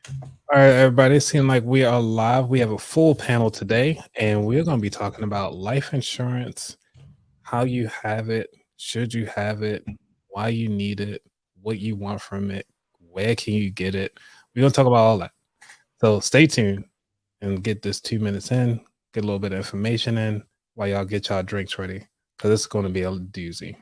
All right, everybody. It seems like we are live. We have a full panel today, and we're going to be talking about life insurance, how you have it, should you have it, why you need it, what you want from it, where can you get it. We're going to talk about all that. So stay tuned and get this 2 minutes in, get a little bit of information in while y'all get y'all drinks ready, because it's going to be a doozy.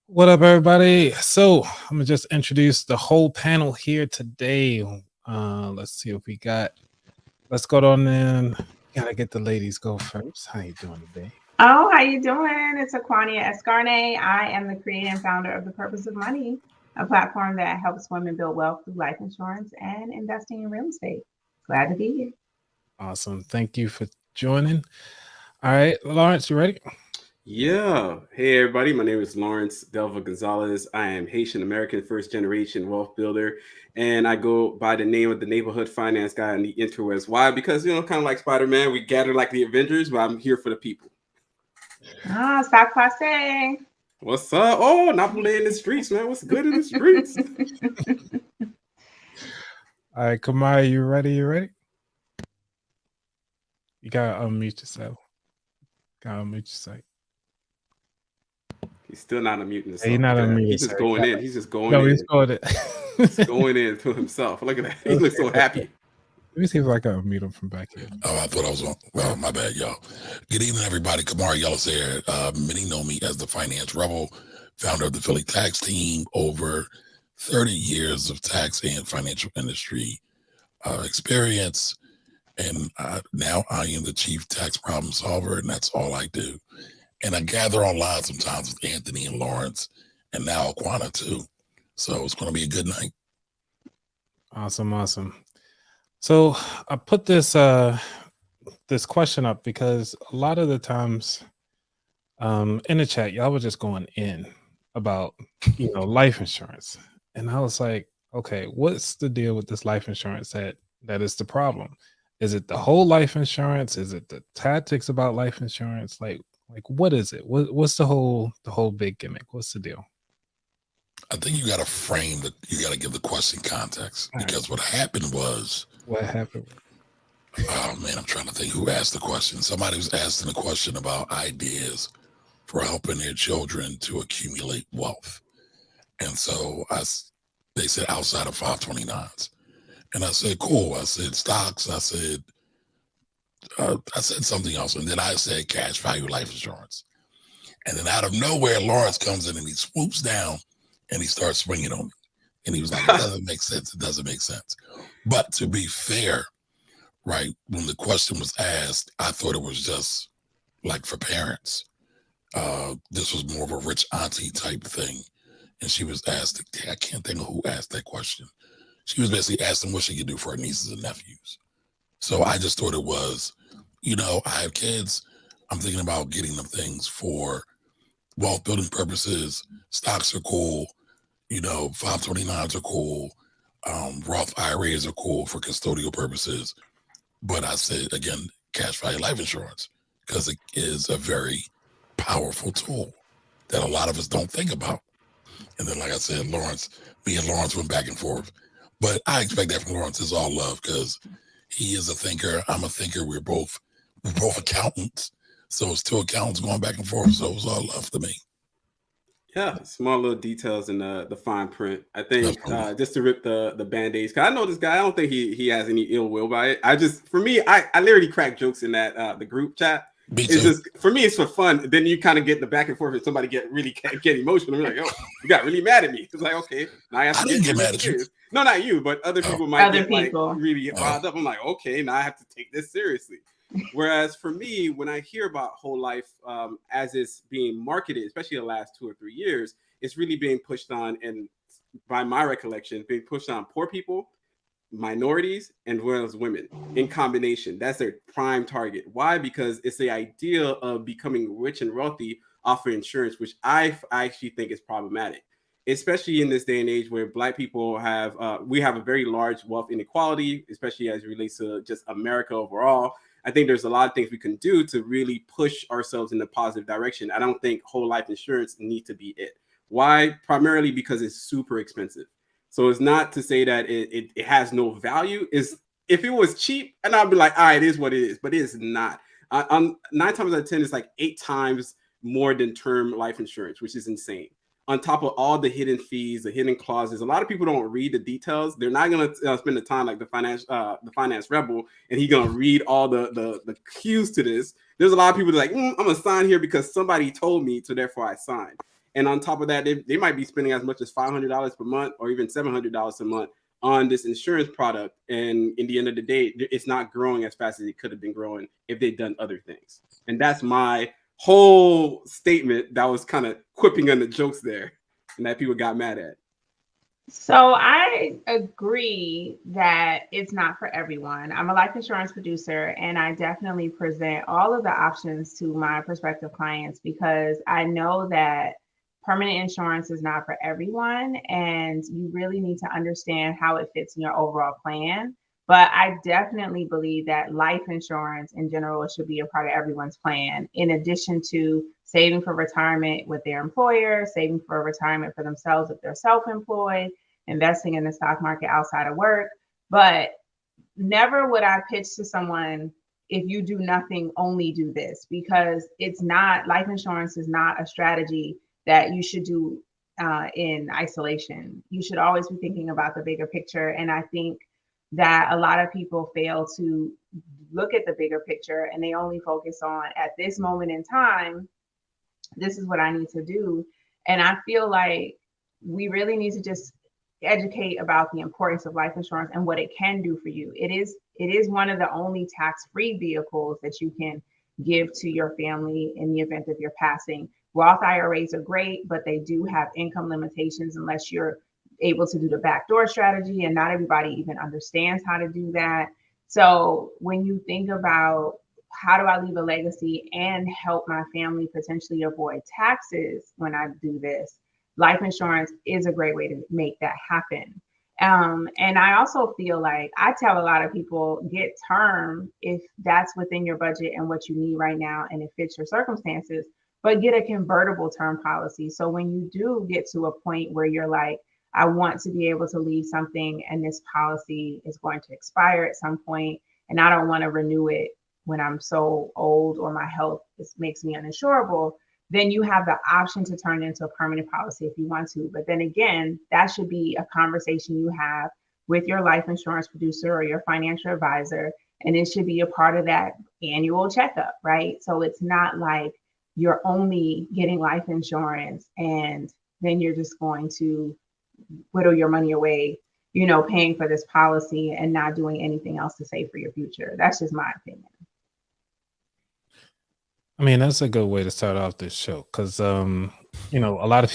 What up, everybody? So I'm gonna just introduce the whole panel here today. Let's see if we got. Let's go on in. Gotta get the ladies go first. How you doing today? Oh, how you doing? It's Acquania Escarne. I am the creator and founder of The Purpose of Money, a platform that helps women build wealth through life insurance and investing in real estate. Glad to be here. Awesome. Thank you for joining. All right, Lawerence, you ready? Yeah. Hey, everybody. My name is Lawerence Delva Gonzalez. I am Haitian American first generation wealth builder. And I go by the name of the neighborhood finance guy on the interwebs. Why? Because, kind of like Spider-Man, we gather like the Avengers, but I'm here for the people. Stop passing. What's up? Oh, Napoli in the streets, man. What's good in the streets? All right, Kamari, you ready? You ready? You gotta unmute yourself. He's still not unmuting himself. He's not unmuted. He's just going in. He's just going No, in. he's going in. He's going in to himself. Look at that. He looks so happy. Let me see if I can unmute him from back here. Oh, I thought I was on. Well, my bad, y'all. Good evening, everybody. Kamari Yellows here. Many know me as the Finance Rebel, founder of the Philly Tax Team. Over 30 years of tax and financial industry experience. And now I am the chief tax problem solver, and that's all I do. And I gather online sometimes with Anthony and Lawerence, and now Acquania too. So it's going to be a good night. Awesome. So I put this this question up because a lot of the times in the chat, y'all were just going in about life insurance, and I was like, okay, what's the deal with this life insurance that is the problem? Is it the whole life insurance? Is it the tactics about life insurance? Like what is it? What's the whole big gimmick? What's the deal? I think you got to frame that. You got to give the question context, because what happened was. What happened? Oh man, I'm trying to think who asked the question. Somebody was asking a question about ideas for helping their children to accumulate wealth, and so they said outside of 529s, and I said cool. I said stocks. I said something else, and then I said cash value life insurance. And then out of nowhere, Lawerence comes in and he swoops down and he starts swinging on me. And he was like, it doesn't make sense. It doesn't make sense. But to be fair, right, when the question was asked, I thought it was just like for parents. This was more of a rich auntie type thing. And she was asked, I can't think of who asked that question. She was basically asking what she could do for her nieces and nephews. So I just thought it was, I have kids. I'm thinking about getting them things for wealth building purposes. Stocks are cool. 529s are cool. Roth IRAs are cool for custodial purposes. But I said, again, cash value life insurance, because it is a very powerful tool that a lot of us don't think about. And then, like I said, me and Lawerence went back and forth. But I expect that from Lawerence. It's all love, because he is a thinker. I'm a thinker. We're both accountants. So it's two accountants going back and forth. So it was all love to me. Yeah, small little details in the fine print. I think just to rip the band-aids, because I know this guy, I don't think he has any ill will by it. I literally crack jokes in that the group chat. It's just, for me, it's for fun. Then you kind of get the back and forth and somebody get emotional. We're like, oh, you got really mad at me. It's like, okay, now I have to get mad at you. No, not you, but other people might get like really riled up. I'm like, okay, now I have to take this seriously. Whereas for me, when I hear about whole life as it's being marketed, especially the last 2 or 3 years, it's really being pushed on, and by my recollection, being pushed on poor people, minorities, and as well as women in combination. That's their prime target. Why? Because it's the idea of becoming rich and wealthy off of insurance, which I actually think is problematic, especially in this day and age where Black people have we have a very large wealth inequality, especially as it relates to just America overall. I think there's a lot of things we can do to really push ourselves in a positive direction. I don't think whole life insurance needs to be it. Why? Primarily because it's super expensive. So it's not to say that it has no value. If it was cheap, and I'd be like, all right, it is what it is, but it is not. 9 times out of 10, it's like 8 times more than term life insurance, which is insane. On top of all the hidden fees, the hidden clauses, a lot of people don't read the details. They're not going to spend the time like the finance rebel, and he's going to read all the cues to this. There's a lot of people that are like, I'm going to sign here because somebody told me, so therefore I signed. And on top of that, they might be spending as much as $500 per month or even $700 a month on this insurance product. And in the end of the day, it's not growing as fast as it could have been growing if they'd done other things. And that's my whole statement that was kind of quipping on the jokes there and that people got mad at. So I agree that it's not for everyone. I'm a life insurance producer, and I definitely present all of the options to my prospective clients because I know that permanent insurance is not for everyone, and you really need to understand how it fits in your overall plan. But I definitely believe that life insurance in general should be a part of everyone's plan, in addition to saving for retirement with their employer, saving for retirement for themselves if they're self-employed, investing in the stock market outside of work. But never would I pitch to someone, if you do nothing, only do this, because it's not, life insurance is not a strategy that you should do in isolation. You should always be thinking about the bigger picture. And I think that a lot of people fail to look at the bigger picture, and they only focus on, at this moment in time, this is what I need to do. And I feel like we really need to just educate about the importance of life insurance and what it can do for you. It is one of the only tax-free vehicles that you can give to your family in the event of your passing. Roth IRAs are great, but they do have income limitations unless you're able to do the backdoor strategy, and not everybody even understands how to do that. So when you think about how do I leave a legacy and help my family potentially avoid taxes when I do this, life insurance is a great way to make that happen. And I also feel like I tell a lot of people, get term if that's within your budget and what you need right now and it fits your circumstances, but get a convertible term policy. So when you do get to a point where you're like, I want to be able to leave something and this policy is going to expire at some point, and I don't want to renew it when I'm so old or my health makes me uninsurable, then you have the option to turn it into a permanent policy if you want to. But then again, that should be a conversation you have with your life insurance producer or your financial advisor, and it should be a part of that annual checkup, right? So it's not like you're only getting life insurance and then you're just going to whittle your money away, paying for this policy and not doing anything else to save for your future. That's just my opinion. I mean, that's a good way to start off this show because, a lot of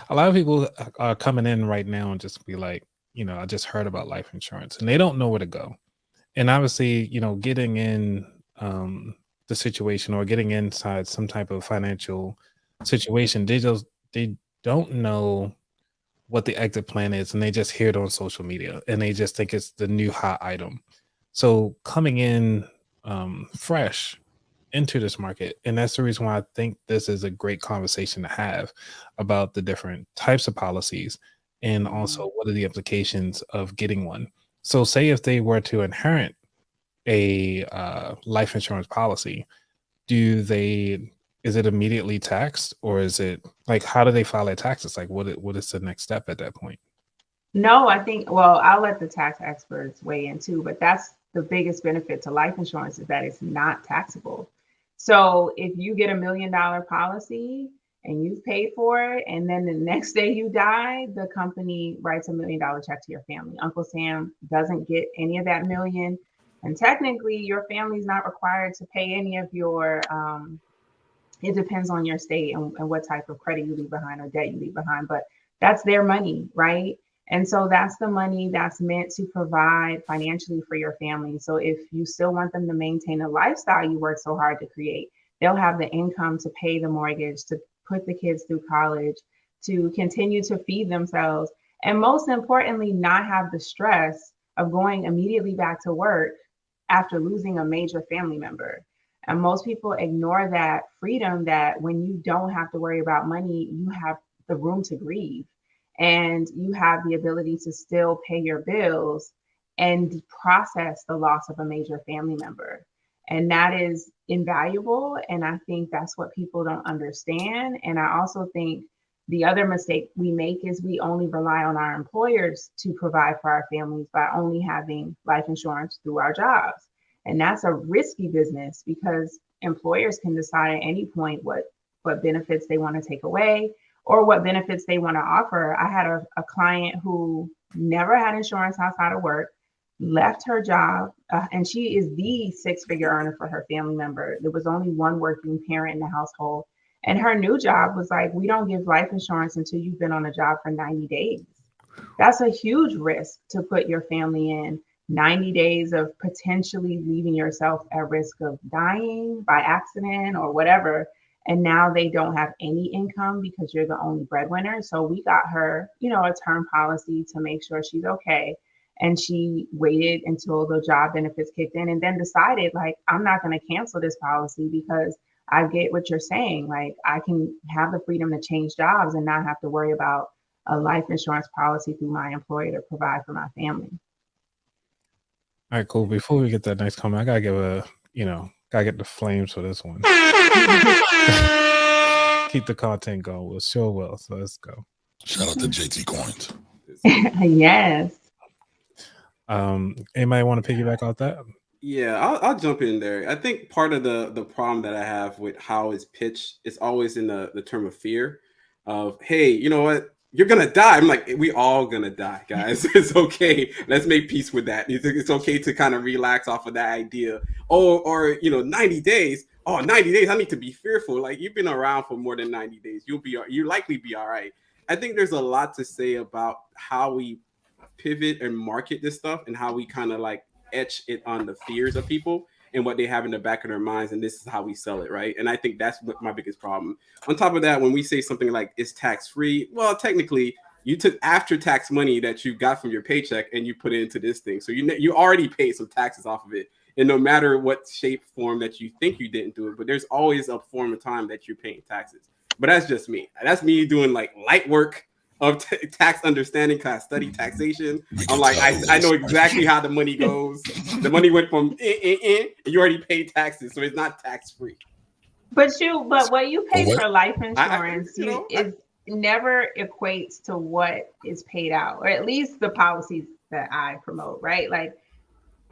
a lot of people are coming in right now and just be like, I just heard about life insurance and they don't know where to go. And obviously, getting in the situation or getting inside some type of financial situation, they don't know what the exit plan is, and they just hear it on social media and they just think it's the new hot item. So coming in fresh into this market, and that's the reason why I think this is a great conversation to have about the different types of policies and also what are the implications of getting one. So say if they were to inherit a life insurance policy, is it immediately taxed, or is it like, how do they file their taxes? Like what is the next step at that point? No, I think, well, I'll let the tax experts weigh in too, but that's the biggest benefit to life insurance is that it's not taxable. So if you get $1 million policy and you've paid for it, and then the next day you die, the company writes $1 million check to your family. Uncle Sam doesn't get any of that million. And technically your family's not required to pay any of your, it depends on your state and what type of credit you leave behind or debt you leave behind, but that's their money, right? And so that's the money that's meant to provide financially for your family. So if you still want them to maintain a lifestyle you work so hard to create, they'll have the income to pay the mortgage, to put the kids through college, to continue to feed themselves, and most importantly, not have the stress of going immediately back to work after losing a major family member. And most people ignore that freedom that when you don't have to worry about money, you have the room to grieve and you have the ability to still pay your bills and process the loss of a major family member. And that is invaluable. And I think that's what people don't understand. And I also think the other mistake we make is we only rely on our employers to provide for our families by only having life insurance through our jobs. And that's a risky business because employers can decide at any point what benefits they want to take away or what benefits they want to offer. I had a client who never had insurance outside of work, left her job, and she is the six-figure earner for her family member. There was only one working parent in the household. And her new job was like, we don't give life insurance until you've been on a job for 90 days. That's a huge risk to put your family in. 90 days of potentially leaving yourself at risk of dying by accident or whatever. And now they don't have any income because you're the only breadwinner. So we got her, a term policy to make sure she's okay. And she waited until the job benefits kicked in and then decided, like, I'm not going to cancel this policy because I get what you're saying. Like, I can have the freedom to change jobs and not have to worry about a life insurance policy through my employer to provide for my family. All right, cool. Before we get that next comment, I gotta give gotta get the flames for this one. Keep the content going. We'll sure will. So let's go. Shout out to JT Coins. Yes. Anybody want to piggyback off that? Yeah, I'll jump in there. I think part of the problem that I have with how it's pitched is always in the term of fear of, hey, you know what? You're going to die. I'm like, we all going to die, guys. It's okay. Let's make peace with that. It's okay to kind of relax off of that idea. Or 90 days. Oh, 90 days. I need to be fearful. Like, you've been around for more than 90 days. You'll likely be all right. I think there's a lot to say about how we pivot and market this stuff and how we kind of like etch it on the fears of people and what they have in the back of their minds, and this is how we sell it, right? And I think that's what my biggest problem. On top of that, when we say something like it's tax-free, well, technically, you took after-tax money that you got from your paycheck and you put it into this thing. So you already paid some taxes off of it. And no matter what shape, form that you think you didn't do it, but there's always a form of time that you're paying taxes. But that's just me. That's me doing like light work of tax understanding, because I study taxation. I'm like, I know exactly how the money goes. The money went from and you already paid taxes, so it's not tax free. But what you pay for life insurance is never equates to what is paid out, or at least the policies that I promote, right? Like,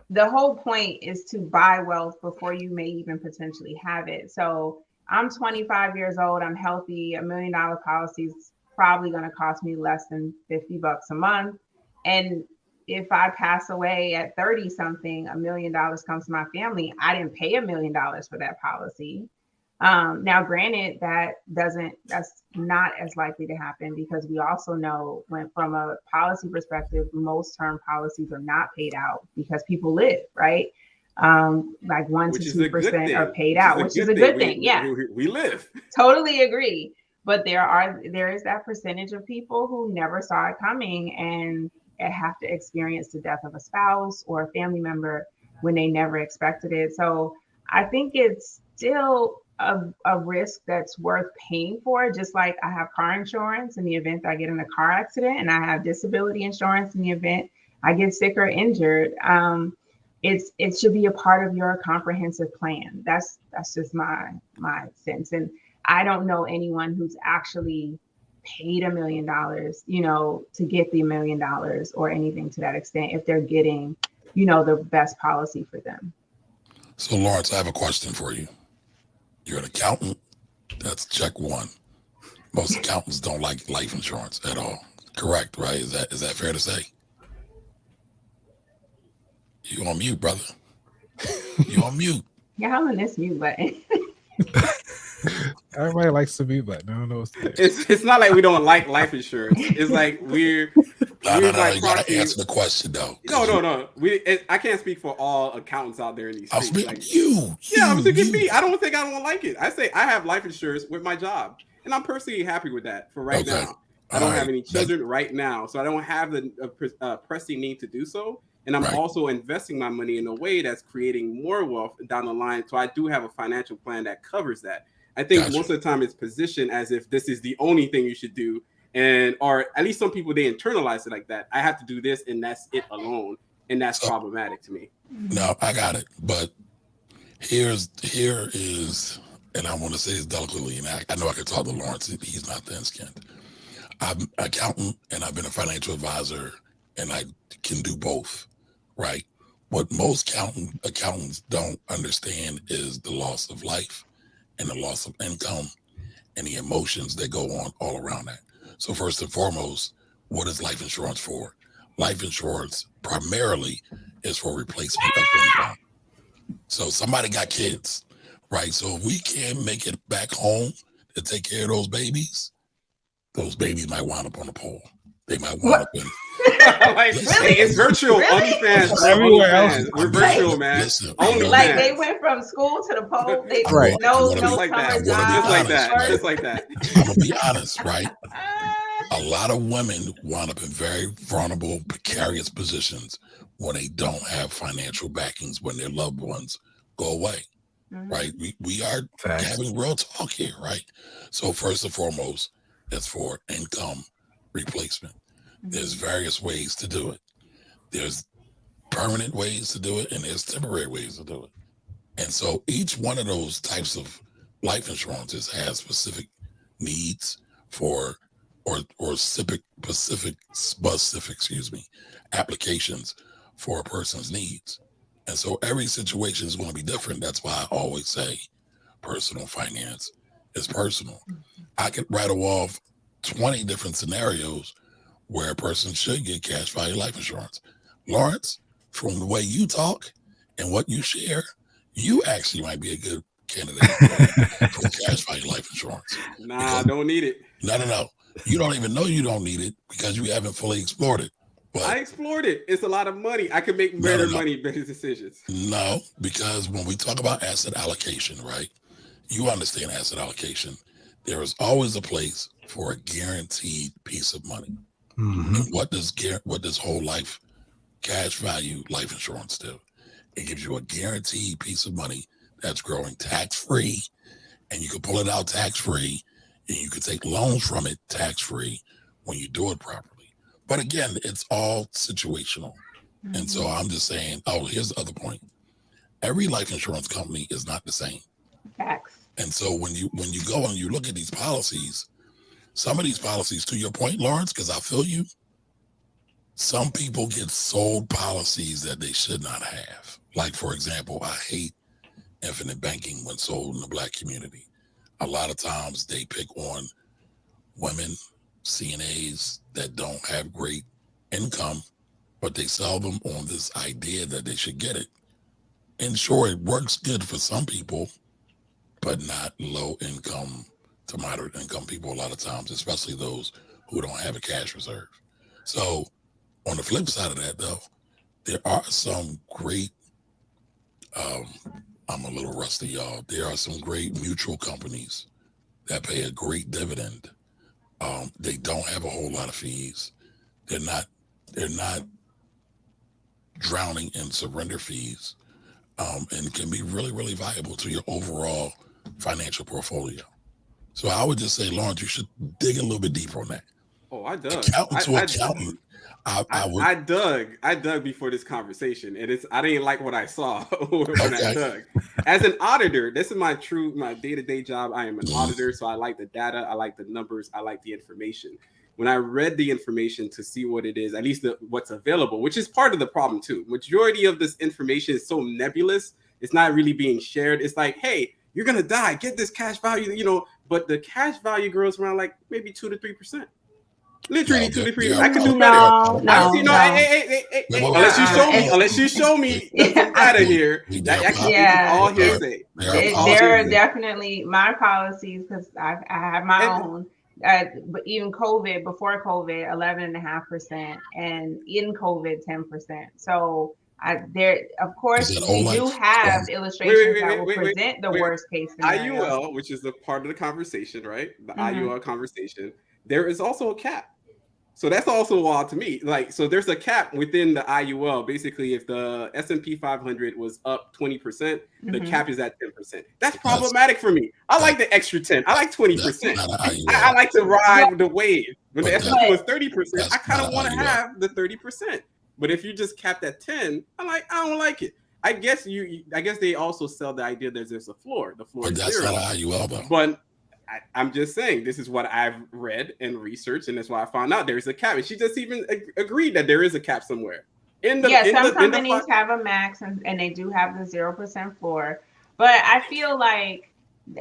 the whole point is to buy wealth before you may even potentially have it. So I'm 25 years old, I'm healthy, $1 million policy is probably going to cost me less than $50 a month. And if I pass away at 30 something, $1 million comes to my family. I didn't pay $1 million for that policy. Now, granted, that's not as likely to happen, because we also know, when from a policy perspective, most term policies are not paid out because people live, right? Like 1 to 2% are paid out, which is a good thing. Yeah, we live. Totally agree. But there is that percentage of people who never saw it coming and have to experience the death of a spouse or a family member when they never expected it. So I think it's still a risk that's worth paying for. Just like I have car insurance in the event I get in a car accident, and I have disability insurance in the event I get sick or injured. It should be a part of your comprehensive plan. That's just my sense. And I don't know anyone who's actually paid $1 million, to get the $1 million or anything to that extent, if they're getting, the best policy for them. So, Lawerence, I have a question for you. You're an accountant. That's check one. Most accountants don't like life insurance at all. Correct, right? Is that fair to say? You on mute, brother. You on mute. Yeah, I'm on this mute button. Everybody likes the mute button. I don't know what's there. It's not like we don't like life insurance. It's like we're No, you gotta answer the question though. No. I can't speak for all accountants out there in these I'm streets. speaking Like, you. Yeah, I'm speaking me. I don't think I don't like it. I say I have life insurance with my job, and I'm personally happy with that for right now. I don't have any children right now, so I don't have the pressing need to do so. And I'm also investing my money in a way that's creating more wealth down the line. So I do have a financial plan that covers that. I think most of the time it's positioned as if this is the only thing you should do. Or at least some people, they internalize it like that. I have to do this and that's it alone. And that's problematic to me. No, I got it. But here is, and I want to say this delicately, and I know I can talk to Lawerence. He's not thin-skinned. I'm an accountant and I've been a financial advisor, and I can do both, right? What most accountants don't understand is the loss of life and the loss of income and the emotions that go on all around that. So first and foremost, what is life insurance for? Life insurance primarily is for replacement of income. So somebody got kids, right? So if we can't make it back home to take care of those babies might wind up on a pole. They might wind up in. Like, really? It's virtual. Really? OnlyFans. Everywhere else. We're virtual, man. Listen, Like they went from school to the pole. They no like that. Just like that. I'm gonna be honest, right? A lot of women wind up in very vulnerable, precarious positions when they don't have financial backings when their loved ones go away, right? We are having real talk here, right? So first and foremost, it's for income replacement. There's various ways to do it. There's permanent ways to do it, and there's temporary ways to do it. And so each one of those types of life insurances has specific needs for or specific applications for a person's needs. And so every situation is going to be different. That's why I always say personal finance is personal. I could rattle off 20 different scenarios where a person should get cash value life insurance. Lawerence, from the way you talk and what you share, you actually might be a good candidate for cash value life insurance. I don't need it. No. You don't even know you don't need it because you haven't fully explored it. But I explored it. It's a lot of money. I can make better decisions. No, because when we talk about asset allocation, right? You understand asset allocation. There is always a place for a guaranteed piece of money. And what does whole life cash value life insurance do? It gives you a guaranteed piece of money that's growing tax-free, and you can pull it out tax-free, and you can take loans from it tax-free when you do it properly. But again, it's all situational. And so I'm just saying, here's the other point. Every life insurance company is not the same. Facts. And so when you go and you look at these policies, some of these policies, to your point, Lawerence, because I feel you, some people get sold policies that they should not have. Like, for example, I hate infinite banking when sold in the Black community. a lot of times they pick on women, CNAs that don't have great income, but they sell them on this idea that they should get it. And sure, it works good for some people, but not low income to moderate income people a lot of times, especially those who don't have a cash reserve. So on the flip side of that, though, there are some great, I'm a little rusty, y'all. There are some great mutual companies that pay a great dividend. They don't have a whole lot of fees. They're not drowning in surrender fees, and can be really, really valuable to your overall financial portfolio. So I would just say, Lawerence, you should dig a little bit deeper on that. Oh, I dug. Accountant to accountant. I dug before this conversation, and I didn't like what I saw when I dug. As an auditor, this is my day-to-day job. I am an auditor, so I like the data, I like the numbers, I like the information. When I read the information to see what it is, at least what's available, which is part of the problem too. Majority of this information is so nebulous, it's not really being shared. It's like, hey, you're gonna die, get this cash value, but the cash value grows around like maybe 2 to 3%. Literally 2 to 3%. I could do better. Hey, unless you show me the data here, all hearsay. There are definitely my policies, because I have my own. But even COVID, before COVID, 11.5%, and in COVID, 10%. So there, of course, we do have illustrations that will present the worst case scenario. IUL, which is a part of the conversation, right? The IUL conversation. There is also a cap. So that's also wild to me. Like, so there's a cap within the IUL. Basically, if the S&P 500 was up 20%, the cap is at 10%. That's problematic for me. I like the extra 10. I like 20%. I like to ride the wave. When the S&P was 30%, I kind of want to have the 30%. But if you just capped at 10, I don't like it. I guess they also sell the idea that there's a floor. The floor is zero. That's not IUL, though. But I'm just saying, this is what I've read and researched, and that's why I found out there's a cap. And she just even agreed that there is a cap somewhere. Some companies have a max, and they do have the 0% floor. But I feel like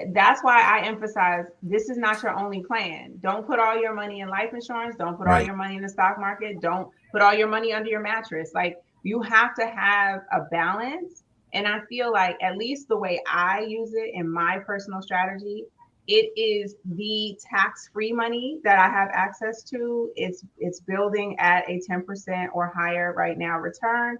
that's why I emphasize, this is not your only plan. Don't put all your money in life insurance. Don't put all your money in the stock market. Don't put all your money under your mattress. Like, you have to have a balance. And I feel like, at least the way I use it in my personal strategy, it is the tax-free money that I have access to. It's building at a 10% or higher right now return.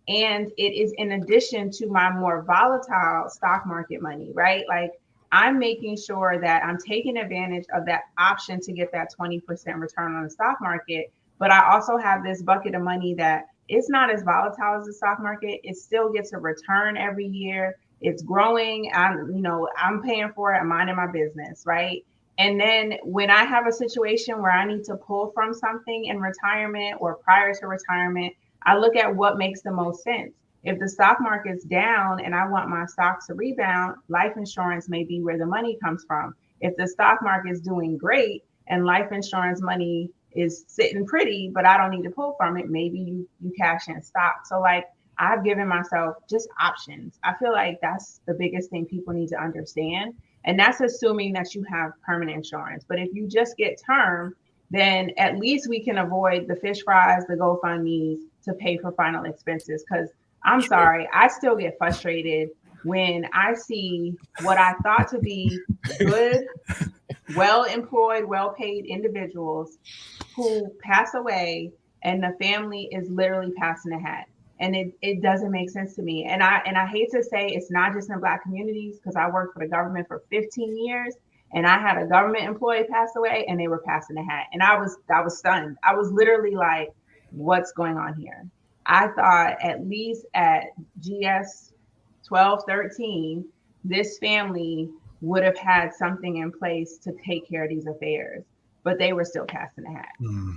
And it is in addition to my more volatile stock market money, right? Like, I'm making sure that I'm taking advantage of that option to get that 20% return on the stock market. But I also have this bucket of money that it's not as volatile as the stock market. It still gets a return every year. It's growing. I'm paying for it. I'm minding my business, right? And then when I have a situation where I need to pull from something in retirement or prior to retirement, I look at what makes the most sense. If the stock market's down and I want my stocks to rebound, life insurance may be where the money comes from. If the stock market's doing great and life insurance money is sitting pretty, but I don't need to pull from it, maybe you cash in stock. So, like, I've given myself just options. I feel like that's the biggest thing people need to understand. And that's assuming that you have permanent insurance. But if you just get term, then at least we can avoid the fish fries, the GoFundMes to pay for final expenses. Because I'm sorry, I still get frustrated when I see what I thought to be good, well-employed, well-paid individuals who pass away and the family is literally passing a hat. And it doesn't make sense to me. And I hate to say it's not just in Black communities, because I worked for the government for 15 years and I had a government employee pass away and they were passing the hat. And I was stunned. I was literally like, what's going on here? I thought at least at GS 12, 13, this family would have had something in place to take care of these affairs, but they were still passing the hat.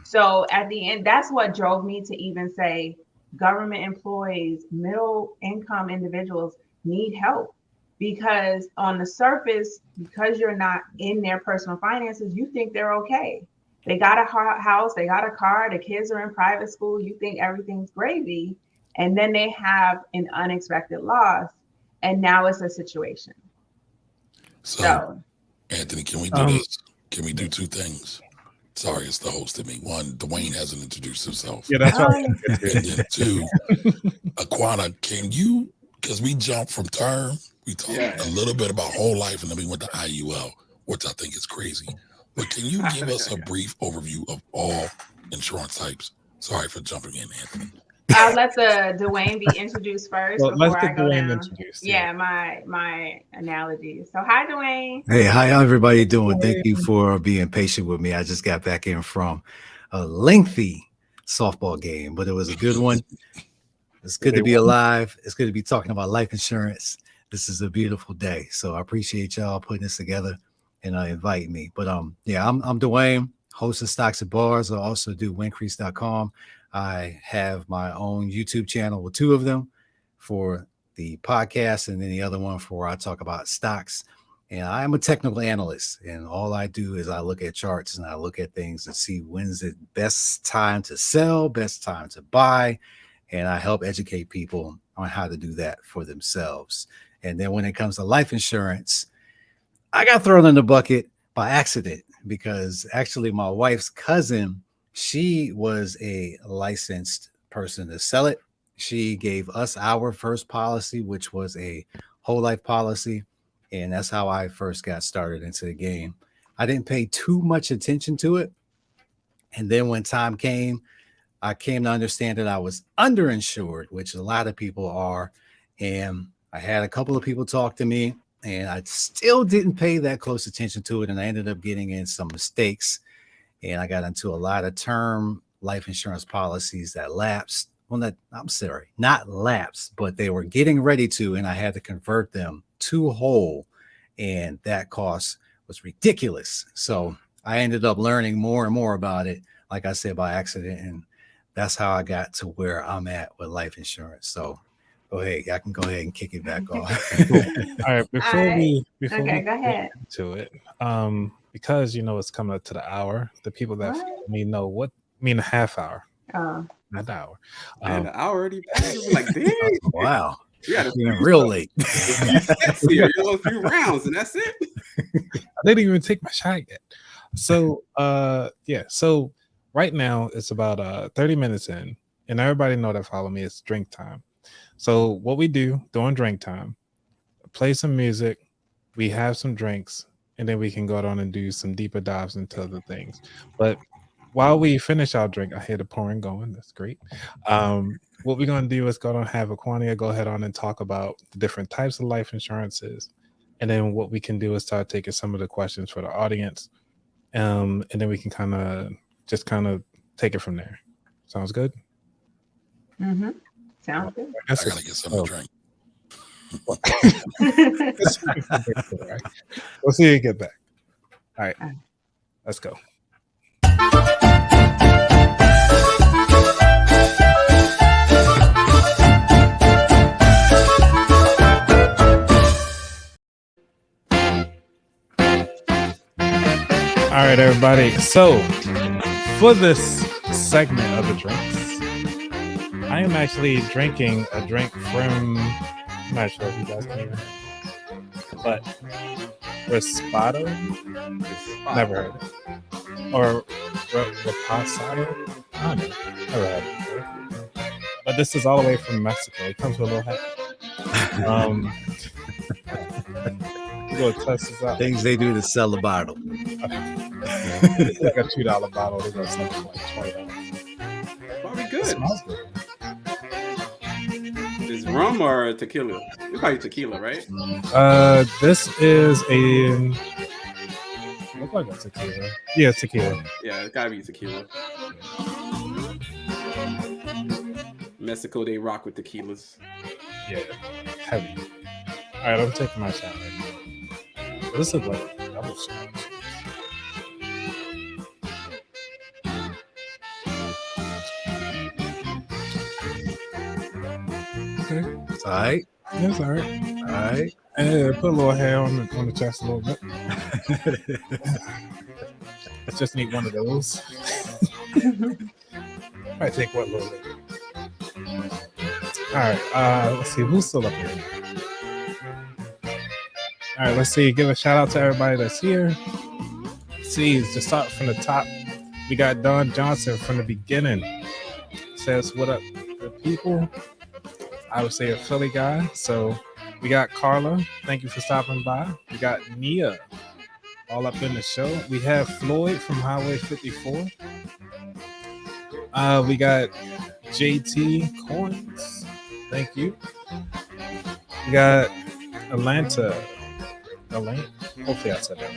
So at the end, that's what drove me to even say, government employees, middle income individuals need help, because on the surface, because you're not in their personal finances, you think they're okay. They got a house, they got a car, the kids are in private school, you think everything's gravy, and then they have an unexpected loss, and now it's a situation. So Anthony, can we do this? Can we do two things? Sorry, it's the host of me. One, Dwayne hasn't introduced himself. Yeah, that's right. And then two, Acquania, can you, because we jumped from term, we talked a little bit about whole life, and then we went to IUL, which I think is crazy. But can you give us a brief overview of all insurance types? Sorry for jumping in, Anthony. I'll let the Dwayne be introduced first before I go Dwayne down. introduced, yeah, my analogy. So hi, Dwayne. Hey, how everybody doing? Thank you for being patient with me. I just got back in from a lengthy softball game, but it was a good one. It's good to be alive. It's good to be talking about life insurance. This is a beautiful day. So I appreciate y'all putting this together and inviting me. But yeah, I'm Dwayne, host of Stocks and Bars. I also do wincrease.com. I have my own YouTube channel with two of them for the podcast, and then the other one for where I talk about stocks. And I am a technical analyst, and all I do is I look at charts and I look at things and see when's the best time to sell, best time to buy, and I help educate people on how to do that for themselves. And then when it comes to life insurance, I got thrown in the bucket by accident because actually my wife's cousin, she was a licensed person to sell it. She gave us our first policy, which was a whole life policy. And that's how I first got started into the game. I didn't pay too much attention to it. And then when time came, I came to understand that I was underinsured, which a lot of people are. And I had a couple of people talk to me, and I still didn't pay that close attention to it. And I ended up getting in some mistakes. And I got into a lot of term life insurance policies that lapsed. Well, not lapsed, but they were getting ready to, and I had to convert them to whole. And that cost was ridiculous. So I ended up learning more and more about it, like I said, by accident. And that's how I got to where I'm at with life insurance. So go ahead. I can go ahead and kick it back off. All right. Before we go ahead. get into it, because it's coming up to the hour, the people that follow me know what a half hour. Not the hour. And the hour already passed. Like, dang. Wow. You got to real late. You're a few rounds, and that's it. I didn't even take my shot yet. So, So right now it's about 30 minutes in, and everybody know that follow me. It's drink time. So what we do during drink time, play some music, we have some drinks, and then we can go down and do some deeper dives into other things. But while we finish our drink, I hear the pouring going. That's great. What we're going to do is go on and have Acquania go ahead on and talk about the different types of life insurances. And then what we can do is start taking some of the questions for the audience. And then we can kind of take it from there. Sounds good? Mm-hmm. Sounds good. I got to get something to drink. We'll see you get back. All right. Let's go. All right, everybody. So for this segment of the drinks, I am actually drinking a drink from, I'm not sure if you guys can hear it, but Reposado? Never heard of it. Or Reposado? I don't know. Never had it before. But this is all the way from Mexico. It comes with a little hat. We're gonna test this out. Things they do to sell the bottle. It's like a $2 bottle. They're gonna sell it for like $20. Probably good. It smells good. Is rum or tequila? We call it tequila, right? This is a look like a tequila. Yeah, it's tequila. Yeah, it's gotta be tequila. Mexico, they rock with tequilas. Yeah, heavy. All right, I'm taking my shot right now. This is like double shot. Okay. It's all right. Yeah, it's all right. All right. And put a little hair on the chest a little bit. Let's just need one of those. I take one little bit. All right. Let's see who's still up here. All right, let's see. Give a shout out to everybody that's here. See, to start from the top, we got Don Johnson from the beginning. Says, what up, the people? I would say a Philly guy. So we got Carla. Thank you for stopping by. We got Nia all up in the show. We have Floyd from Highway 54. We got JT Coins. Thank you. We got Atlanta. Hopefully I said that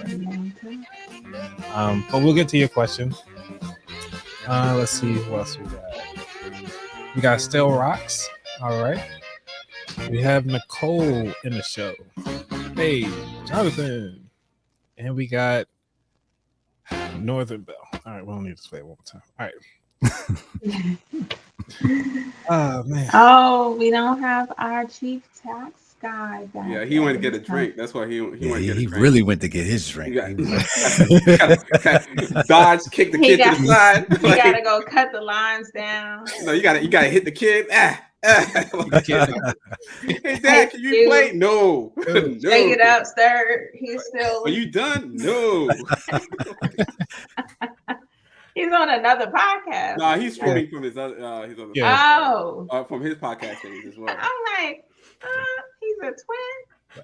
right. But we'll get to your question. Let's see who else we got. We got Still Rocks. All right. We have Nicole in the show. Hey, Jonathan. And we got Northern Bell. All right, we don't need to play it one more time. All right. Oh man. Oh, we don't have our chief tax guy back. Yeah, he went to get a drink. That's why he went to get a drink. He really went to get his drink. Dodge, kick the kid to the side. You gotta go cut the lines down. No, you gotta hit the kid. Hey Dad, can you play? No. Shake it up, sir. He's still. Are you done? No. He's on another podcast. No, he's streaming from his other. From his podcast page as well. I'm like, he's a twin.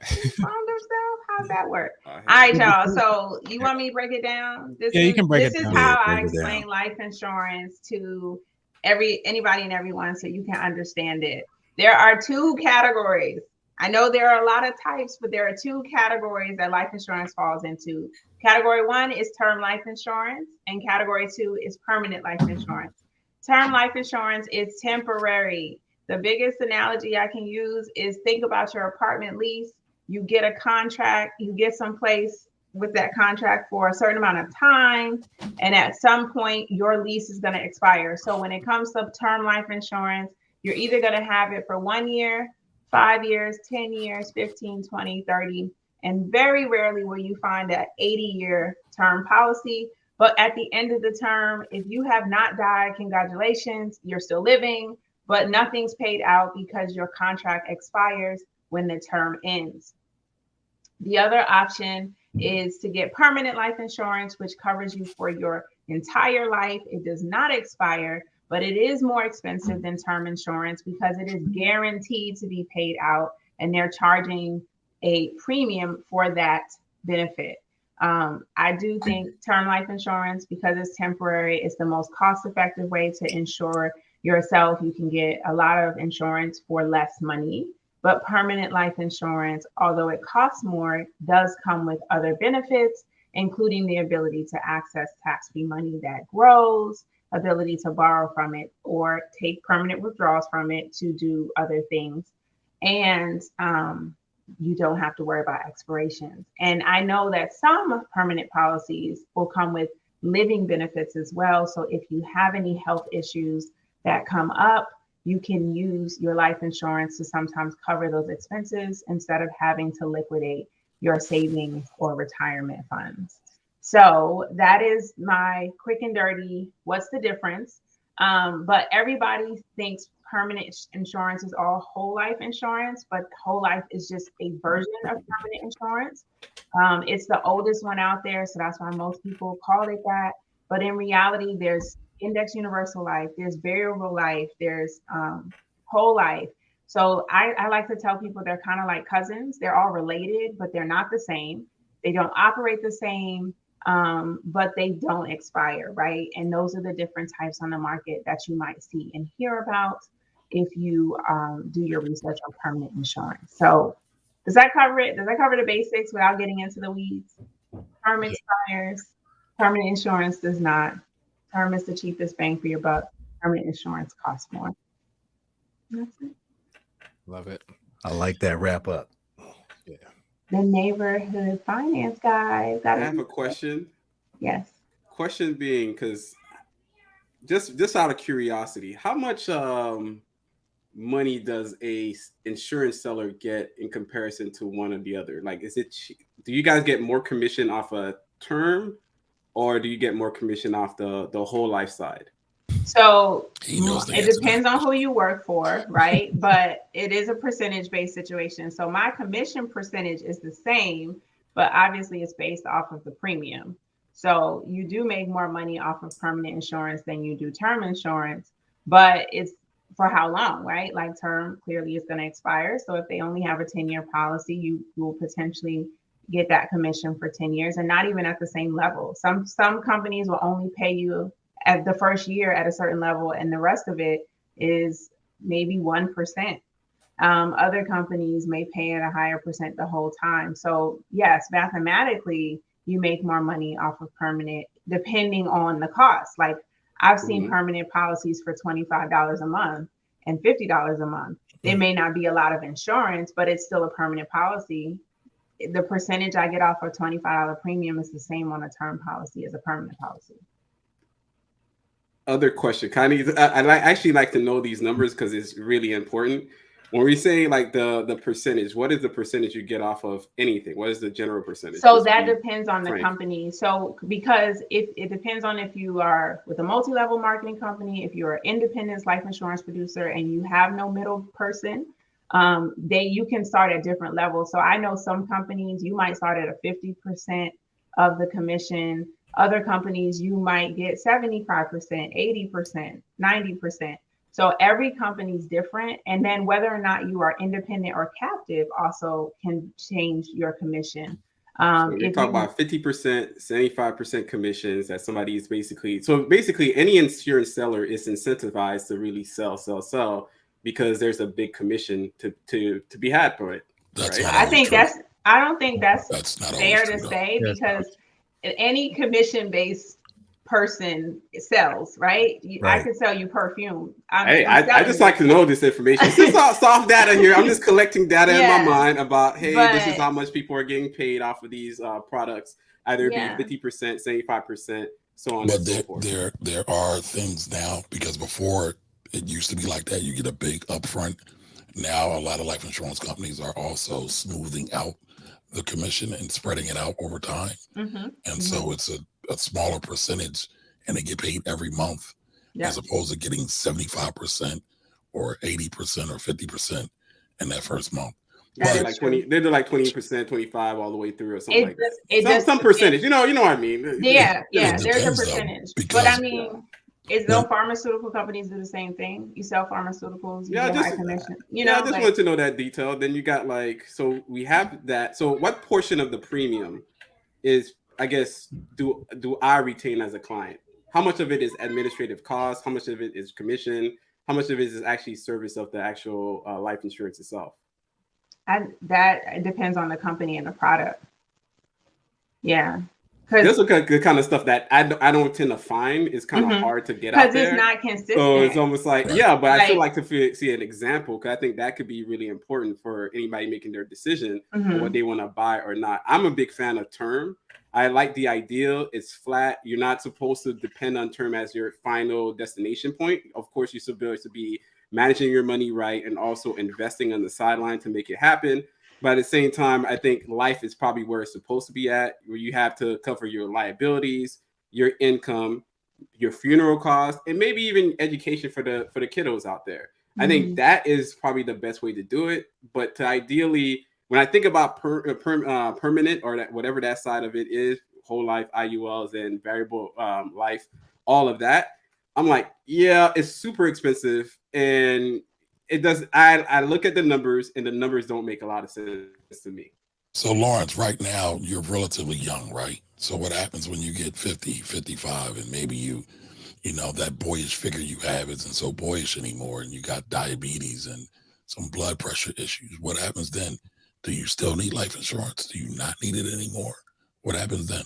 He found himself. How's that work? All right, y'all. So you want me to break it down? You can break it down. This is how I explain life insurance to anybody and everyone, so you can understand it. There are two categories. I know there are a lot of types, but there are two categories that life insurance falls into. Category 1 is term life insurance, and category 2 is permanent life insurance. Term life insurance is temporary. The biggest analogy I can use is think about your apartment lease. You get a contract, you get someplace with that contract for a certain amount of time, and at some point your lease is going to expire. So when it comes to term life insurance, you're either going to have it for 1 year, 5 years, 10 years, 15, 20, 30, and very rarely will you find an 80-year term policy. But at the end of the term, if you have not died, congratulations, you're still living, but nothing's paid out because your contract expires when the term ends. The other option is to get permanent life insurance, which covers you for your entire life. It does not expire, but it is more expensive than term insurance because it is guaranteed to be paid out, and they're charging a premium for that benefit. I do think term life insurance, because it's temporary, is the most cost-effective way to insure yourself. You can get a lot of insurance for less money, but permanent life insurance, although it costs more, does come with other benefits, including the ability to access tax-free money that grows, ability to borrow from it or take permanent withdrawals from it to do other things. And you don't have to worry about expirations. And I know that some permanent policies will come with living benefits as well. So if you have any health issues that come up, you can use your life insurance to sometimes cover those expenses instead of having to liquidate your savings or retirement funds. So that is my quick and dirty, what's the difference? But everybody thinks permanent insurance is all whole life insurance, but whole life is just a version of permanent insurance. It's the oldest one out there, so that's why most people call it that. But in reality, there's index universal life, there's variable life, there's whole life. So I like to tell people they're kind of like cousins. They're all related, but they're not the same. They don't operate the same, but they don't expire, right? And those are the different types on the market that you might see and hear about if you do your research on permanent insurance. So does that cover it? Does that cover the basics without getting into the weeds? Term expires, permanent insurance does not. Term is the cheapest bang for your buck. Permanent insurance costs more. That's it. Love it. I like that wrap up. Yeah. The neighborhood finance guy. I have a question. Yes. Question being, because just out of curiosity, how much money does a insurance seller get in comparison to one or the other? Like, do you guys get more commission off a term, or do you get more commission off the whole life side? So He knows the it answer depends now. on who you work for, right? But it is a percentage-based situation. So my commission percentage is the same, but obviously it's based off of the premium. So you do make more money off of permanent insurance than you do term insurance, but it's for how long, right? Like term clearly is going to expire. So if they only have a 10-year policy, you will potentially get that commission for 10 years and not even at the same level. Some companies will only pay you at the first year at a certain level, and the rest of it is maybe 1%. Other companies may pay at a higher percent the whole time. So yes, mathematically, you make more money off of permanent depending on the cost. Like I've seen permanent policies for $25 a month and $50 a month. There may not be a lot of insurance, but it's still a permanent policy. The percentage I get off a $25 premium is the same on a term policy as a permanent policy. Other question, kind of, actually like to know these numbers because it's really important. When we say like the percentage, what is the percentage you get off of anything? What is the general percentage? So that depends on the company. So because it depends on if you are with a multi-level marketing company, if you're an independent life insurance producer and you have no middle person, you can start at different levels. So I know some companies you might start at a 50% of the commission. Other companies you might get 75%, 80%, 90%. So every company is different. And then whether or not you are independent or captive also can change your commission. So you're talking about 50%, 75% commissions that somebody is basically any insurance seller is incentivized to really sell because there's a big commission to be had for it. That's right? I don't think that's not fair to say because any commission-based person sells, right? I could sell you perfume. I just like to know this information. It's just soft data here. I'm just collecting data in my mind about, this is how much people are getting paid off of these products. Either be 50%, 75%, so on and so forth. There are things now, because before it used to be like that. You get a big upfront. Now a lot of life insurance companies are also smoothing out the commission and spreading it out over time. And so it's a smaller percentage and they get paid every month as opposed to getting 75% or 80% or 50% in that first month. But like 20, they do like 20%, 25 all the way through or something like that. Some percentage, you know what I mean? Yeah, there's a percentage. But I mean, no pharmaceutical companies do the same thing? You sell pharmaceuticals, you get high commission. I just wanted to know that detail. Then you got so we have that. So what portion of the premium is, I guess, do I retain as a client? How much of it is administrative costs? How much of it is commission? How much of it is actually service of the actual life insurance itself? That depends on the company and the product. Yeah. There's the kind of stuff that I don't tend to find. It's kind of hard to get out there. Because it's not consistent. So it's almost like, but I feel like to see an example, because I think that could be really important for anybody making their decision on what they want to buy or not. I'm a big fan of term. I like the idea. It's flat. You're not supposed to depend on term as your final destination point. Of course, you're supposed to be managing your money right and also investing on the sideline to make it happen. But at the same time, I think life is probably where it's supposed to be at, where you have to cover your liabilities, your income, your funeral costs, and maybe even education for the kiddos out there. I think that is probably the best way to do it. But to ideally, when I think about permanent or whatever that side of it is, whole life, IULs, and variable life, all of that, I'm like, it's super expensive, and it does. I look at the numbers, and the numbers don't make a lot of sense to me. So Lawerence, right now you're relatively young, right? So what happens when you get 50, 55, and maybe you know, that boyish figure you have isn't so boyish anymore, and you got diabetes and some blood pressure issues? What happens then? Do you still need life insurance? Do you not need it anymore? What happens then?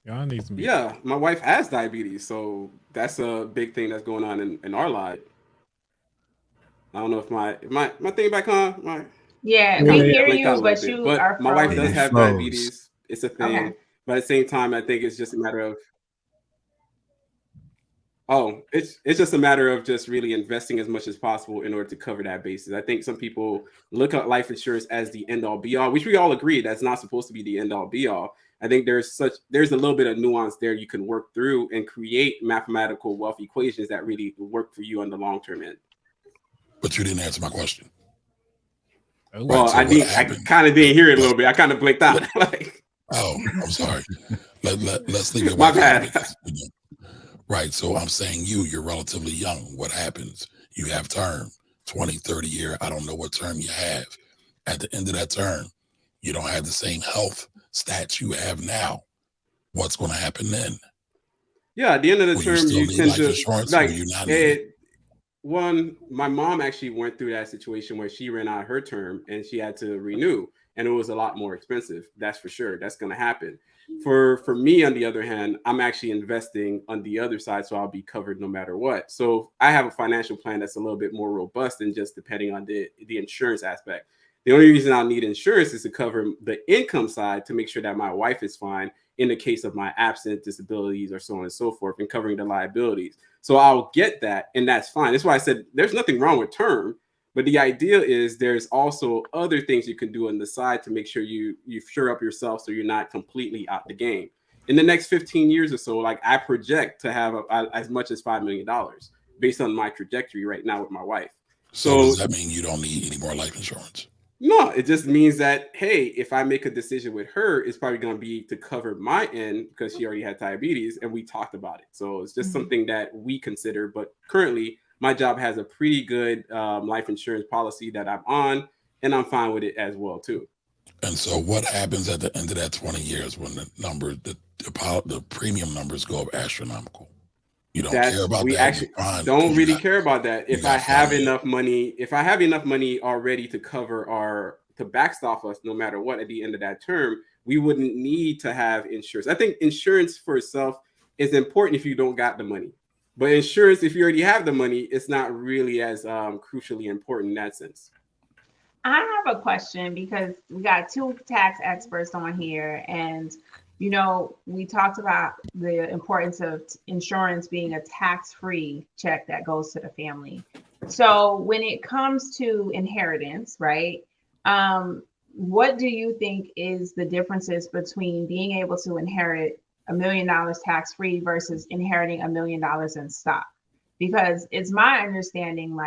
My wife has diabetes, so that's a big thing that's going on in our life. I don't know if my thing back on. We hear you, but my wife does have diabetes. It's a thing, but at the same time, I think it's just a matter of it's just a matter of just really investing as much as possible in order to cover that basis. I think some people look at life insurance as the end all be all, which we all agree that's not supposed to be the end all be all. I think there's a little bit of nuance there you can work through and create mathematical wealth equations that really work for you on the long-term end. But you didn't answer my question. Well, I kind of didn't hear it a little bit. I kind of blinked out. Oh, I'm sorry. Let's leave it. My bad. Right. So I'm saying you're relatively young. What happens? You have term, 20, 30 year. I don't know what term you have. At the end of that term, you don't have the same health stats you have now. What's going to happen then? Yeah, at the end of the term, you tend to insurance, like you not my mom actually went through that situation where she ran out her term and she had to renew, and it was a lot more expensive. That's for sure. That's going to happen. For me, on the other hand, I'm actually investing on the other side, so I'll be covered no matter what. So I have a financial plan that's a little bit more robust than just depending on the insurance aspect. The only reason I'll need insurance is to cover the income side to make sure that my wife is fine in the case of my absence, disabilities, or so on and so forth, and covering the liabilities. So I'll get that, and that's fine. That's why I said there's nothing wrong with term, but the idea is there's also other things you can do on the side to make sure you shore up yourself so you're not completely out the game. In the next 15 years or so, like I project to have as much as $5 million based on my trajectory right now with my wife. So does that mean you don't need any more life insurance? No, it just means that, hey, if I make a decision with her, it's probably going to be to cover my end because she already had diabetes and we talked about it. So it's just something that we consider. But currently, my job has a pretty good life insurance policy that I'm on, and I'm fine with it as well, too. And so what happens at the end of that 20 years when the premium numbers go up astronomical? You don't care about that. We actually don't really care about that. If I have enough money, already to cover to backstop us no matter what at the end of that term, we wouldn't need to have insurance. I think insurance for itself is important if you don't got the money. But insurance, if you already have the money, it's not really as crucially important in that sense. I have a question because we got two tax experts on here, and we talked about the importance of insurance being a tax-free check that goes to the family. So when it comes to inheritance, right? What do you think is the differences between being able to inherit $1 million tax-free versus inheriting $1 million in stock? Because it's my understanding,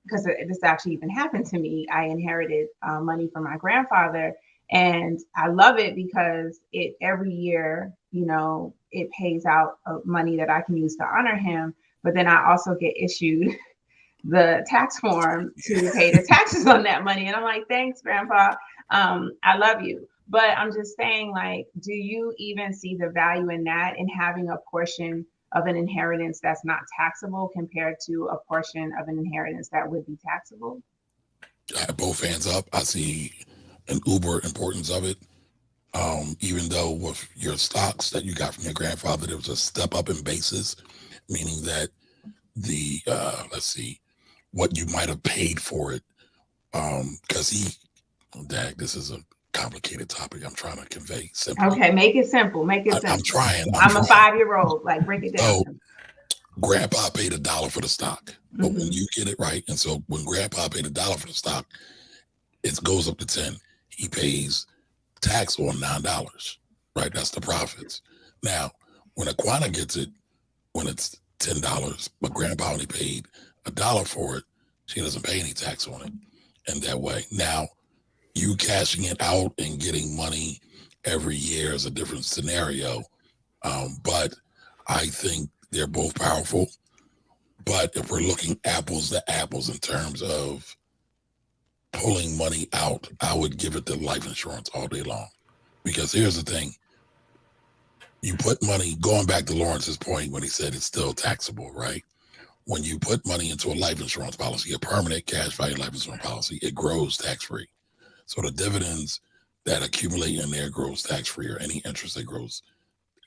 because this actually even happened to me, I inherited money from my grandfather, and I love it because every year, it pays out money that I can use to honor him. But then I also get issued the tax form to pay the taxes on that money. And I'm like, thanks, Grandpa. I love you. But I'm just saying, do you even see the value in that, in having a portion of an inheritance that's not taxable compared to a portion of an inheritance that would be taxable? I have both hands up. I see an uber importance of it. Even though with your stocks that you got from your grandfather, there was a step up in basis, meaning that the what you might have paid for it, because this is a complicated topic. I'm trying to convey simple. Okay, make it simple. I'm trying. I'm a 5-year-old. Break it down. So, Grandpa paid $1 for the stock, but when you get it right, and so when Grandpa paid $1 for the stock, it goes up to 10. He pays tax on $9, right? That's the profits. Now, when Acquania gets it, when it's $10, but Grandpa only paid $1 for it, she doesn't pay any tax on it in that way. Now, you cashing it out and getting money every year is a different scenario. But I think they're both powerful. But if we're looking apples to apples in terms of pulling money out, I would give it to life insurance all day long. Because here's the thing. You put money, going back to Lawerence's point when he said it's still taxable, right? When you put money into a life insurance policy, a permanent cash value life insurance policy, it grows tax-free. So the dividends that accumulate in there grows tax-free, or any interest that grows,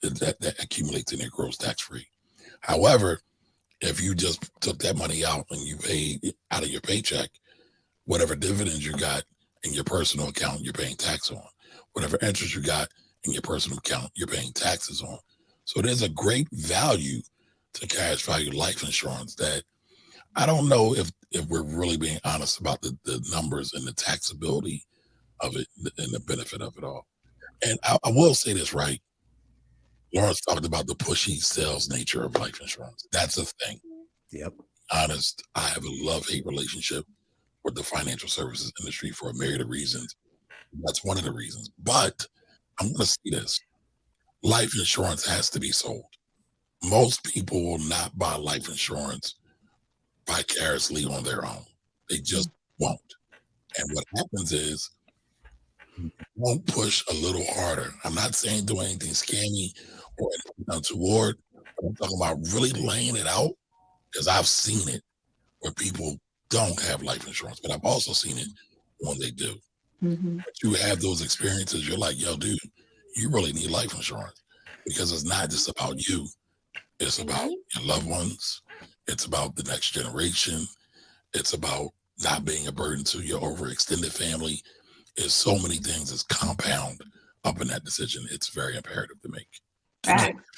that accumulates in there grows tax-free. However, if you just took that money out and you paid out of your paycheck, whatever dividends you got in your personal account, you're paying tax on. Whatever interest you got in your personal account, you're paying taxes on. So there's a great value to cash value life insurance that I don't know if we're really being honest about the numbers and the taxability of it and the benefit of it all. And I will say this, right? Lawerence talked about the pushy sales nature of life insurance. That's a thing. Yep. Honest, I have a love-hate relationship with the financial services industry for a myriad of reasons. That's one of the reasons. But I'm going to say this. Life insurance has to be sold. Most people will not buy life insurance vicariously on their own. They just won't. And what happens is, won't push a little harder. I'm not saying do anything scammy or anything untoward. I'm talking about really laying it out, because I've seen it where people don't have life insurance, but I've also seen it when they do. But you have those experiences, you're like, yo, dude, you really need life insurance, because it's not just about you. It's about your loved ones. It's about the next generation. It's about not being a burden to your overextended family. There's so many things that compound up in that decision. It's very imperative to make.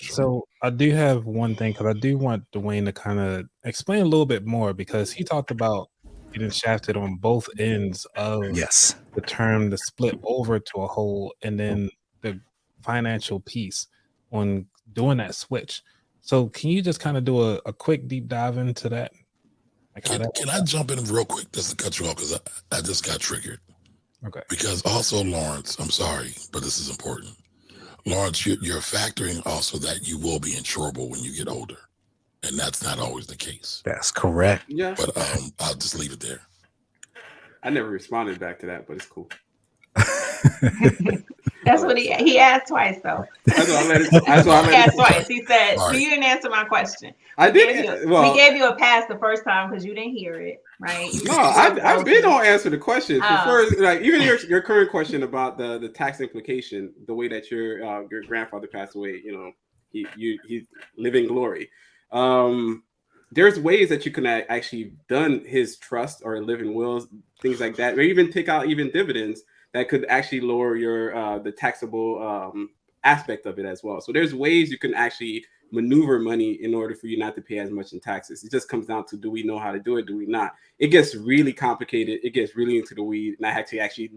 So I do have one thing, because I do want Dwayne to kind of explain a little bit more, because he talked about getting shafted on both ends of the term, the split over to a whole, and then the financial piece on doing that switch. So can you just kind of do a quick deep dive into that? Like Can I jump in real quick just to cut you off, because I just got triggered. Okay. Because also, Lawerence, I'm sorry, but this is important. Lawerence, you're factoring also that you will be insurable when you get older. And that's not always the case. That's correct. Yeah. But I'll just leave it there. I never responded back to that, but it's cool. That's what he asked twice, though. That's why I let it. He asked twice. He said, "So you didn't answer my question." I did. We gave you a pass the first time because you didn't hear it, right? No, I've been on answer the question. First, like even your current question about the tax implication, the way that your grandfather passed away, you know, he live in glory. There's ways that you can actually done his trust or live in wills, things like that, or even take out even dividends that could actually lower your the taxable aspect of it as well. So there's ways you can actually maneuver money in order for you not to pay as much in taxes. It just comes down to, do we know how to do it? Do we not? It gets really complicated. It gets really into the weeds. And I had to actually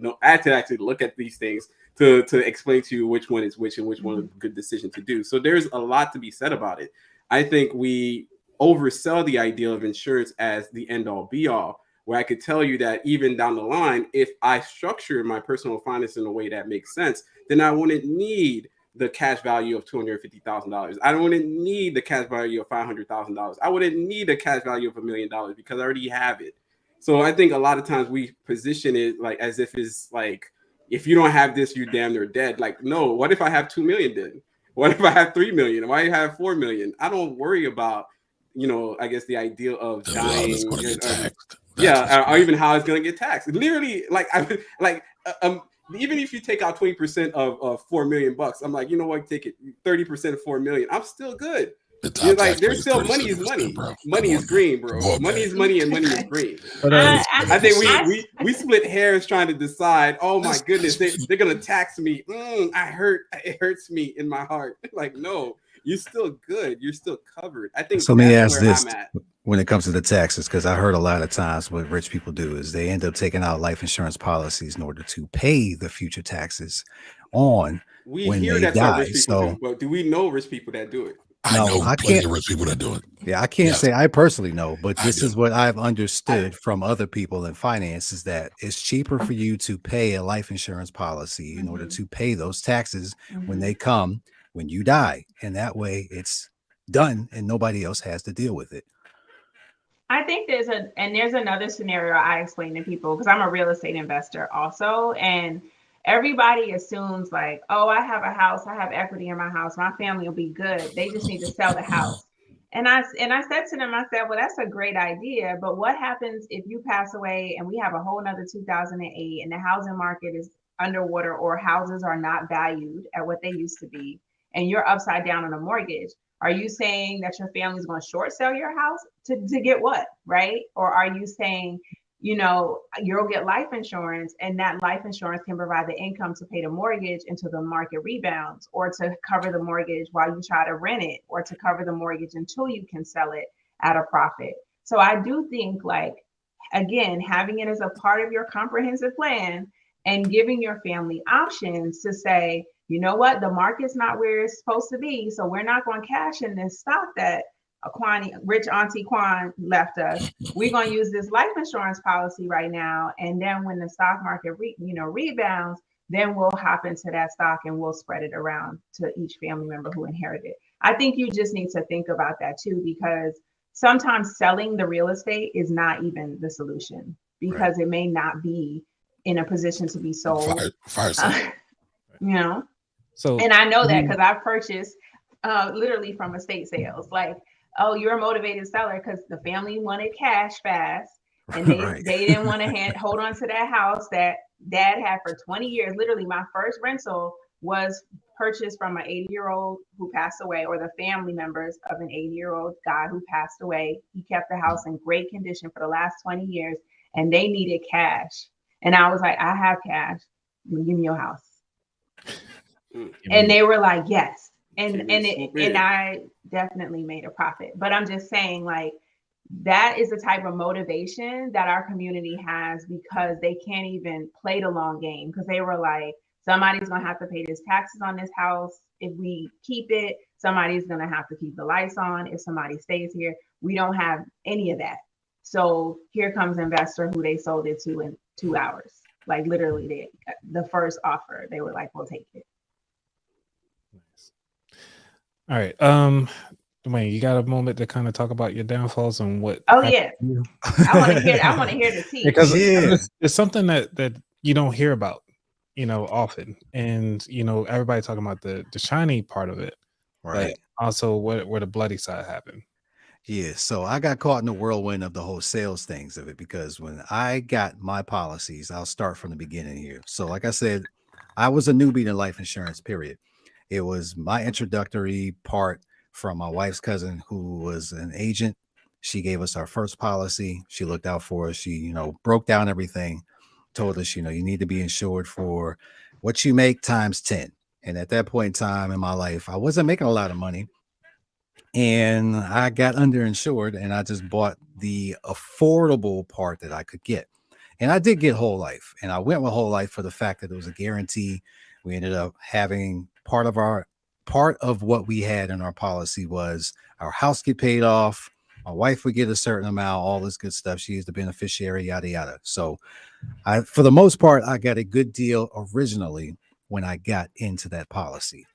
look at these things to explain to you which one is which and which one is a good decision to do. So there's a lot to be said about it. I think we oversell the idea of insurance as the end all be all, where I could tell you that even down the line, if I structure my personal finance in a way that makes sense, then I wouldn't need the cash value of $250,000. I wouldn't need the cash value of $500,000. I wouldn't need a cash value of $1 million because I already have it. So I think a lot of times we position it like as if it's like, if you don't have this, you're damn near dead. Like, no, what if I have 2 million then? What if I have 3 million? Why do you have 4 million? I don't worry about, you know, I guess the idea of dying. It's going to get taxed. Or even how it's going to get taxed. Literally, even if you take out 20% of 4 million bucks, I'm like, you know what, take it 30% of 4 million. I'm still good. Like, there's still money is money. Bro. Money is green, bro. Money is money and money is green. I think we split hairs trying to decide, oh my goodness, they're gonna tax me. It hurts me in my heart. Like, no, you're still good. You're still covered. I think so. Let me ask this: I'm at. When it comes to the taxes, because I heard a lot of times what rich people do is they end up taking out life insurance policies in order to pay the future taxes on when they die. So, but do we know rich people that do it? I know plenty of rich people that do it. Yeah, I can't say I personally know, but this is what I've understood from other people in finance, is that it's cheaper for you to pay a life insurance policy in order to pay those taxes when they come, when you die. And that way it's done and nobody else has to deal with it. I think there's another scenario I explain to people, because I'm a real estate investor also. And everybody assumes like, oh, I have a house, I have equity in my house, my family will be good. They just need to sell the house. And I said to them, I said, well, that's a great idea, but what happens if you pass away and we have a whole nother 2008 and the housing market is underwater, or houses are not valued at what they used to be, and you're upside down on a mortgage? Are you saying that your family's going to short sell your house to get what, right? Or are you saying, you know, you'll get life insurance, and that life insurance can provide the income to pay the mortgage until the market rebounds, or to cover the mortgage while you try to rent it, or to cover the mortgage until you can sell it at a profit? So I do think, like, again, having it as a part of your comprehensive plan and giving your family options to say, you know what, the market's not where it's supposed to be, so we're not going to cash in this stock that Acquania, rich Auntie Quan left us. We're going to use this life insurance policy right now, and then when the stock market rebounds, then we'll hop into that stock and we'll spread it around to each family member who inherited. I think you just need to think about that too, because sometimes selling the real estate is not even the solution, because it may not be in a position to be sold. Fire sale. You know, So, and I know that because I've purchased literally from estate sales. Like, oh, you're a motivated seller because the family wanted cash fast, and they didn't want to hold on to that house that dad had for 20 years. Literally, my first rental was purchased from an 80-year-old who passed away, or the family members of an 80-year-old guy who passed away. He kept the house in great condition for the last 20 years, and they needed cash. And I was like, I have cash. Give me your house. And they were like, yes. And I definitely made a profit. But I'm just saying, like, that is the type of motivation that our community has, because they can't even play the long game, because they were like, somebody's going to have to pay this taxes on this house if we keep it. Somebody's going to have to keep the lights on if somebody stays here. We don't have any of that. So here comes investor who they sold it to in 2 hours. Like, literally, the first offer, they were like, we'll take it. all right. Dwayne, you got a moment to kind of talk about your downfalls and what? Oh yeah, I want to hear. I want to hear the tea. Because it's something that you don't hear about, often, and everybody talking about the shiny part of it, Right. But also where the bloody side happened. Yeah, so I got caught in the whirlwind of the whole sales things of it, because when I got my policies, I'll start from the beginning here. So like I said, I was a newbie in life insurance, period. It was my introductory part from my wife's cousin, who was an agent. She gave us our first policy. She looked out for us. She, broke down everything, told us, you need to be insured for what you make times 10. And at that point in time in my life, I wasn't making a lot of money. And I got underinsured, and I just bought the affordable part that I could get. And I did get whole life, and I went with whole life for the fact that it was a guarantee. We ended up having part of what we had in our policy was our house get paid off. My wife would get a certain amount, all this good stuff. She is the beneficiary, yada, yada. So for the most part, I got a good deal originally when I got into that policy.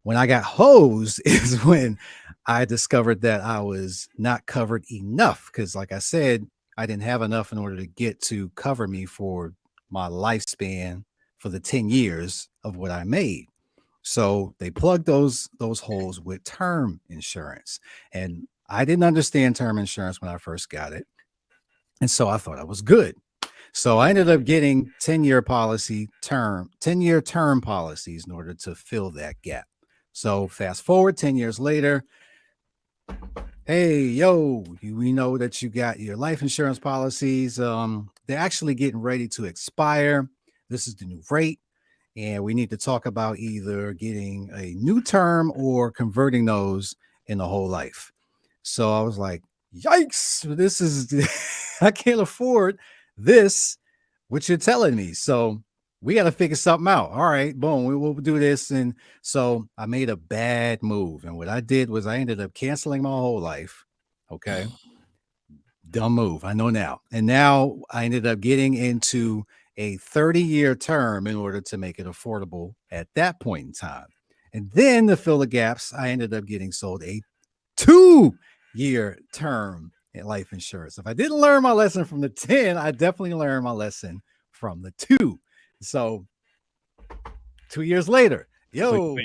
When I got hosed is when I discovered that I was not covered enough, because like I said, I didn't have enough in order to get to cover me for my lifespan for the 10 years of what I made. So they plugged those holes with term insurance. And I didn't understand term insurance when I first got it. And so I thought I was good. So I ended up getting 10-year term policies in order to fill that gap. So fast forward 10 years later, hey, yo, we know that you got your life insurance policies. They're actually getting ready to expire. This is the new rate. And we need to talk about either getting a new term or converting those in the whole life. So I was like, yikes, this is, I can't afford this, what you're telling me. So we got to figure something out. All right, boom, we'll do this. And so I made a bad move. And what I did was I ended up canceling my whole life. Okay. Dumb move. I know now. And now I ended up getting into a 30-year term in order to make it affordable at that point in time. And then to fill the gaps, I ended up getting sold a 2-year term in life insurance. If I didn't learn my lesson from the 10, I definitely learned my lesson from the 2. So 2 years later, so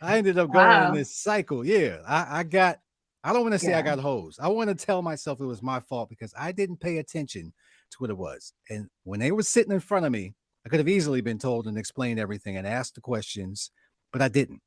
I ended up going in this cycle. Yeah, I don't want to say I got hosed. I want to tell myself it was my fault because I didn't pay attention to what it was. And when they were sitting in front of me, I could have easily been told and explained everything and asked the questions, but I didn't.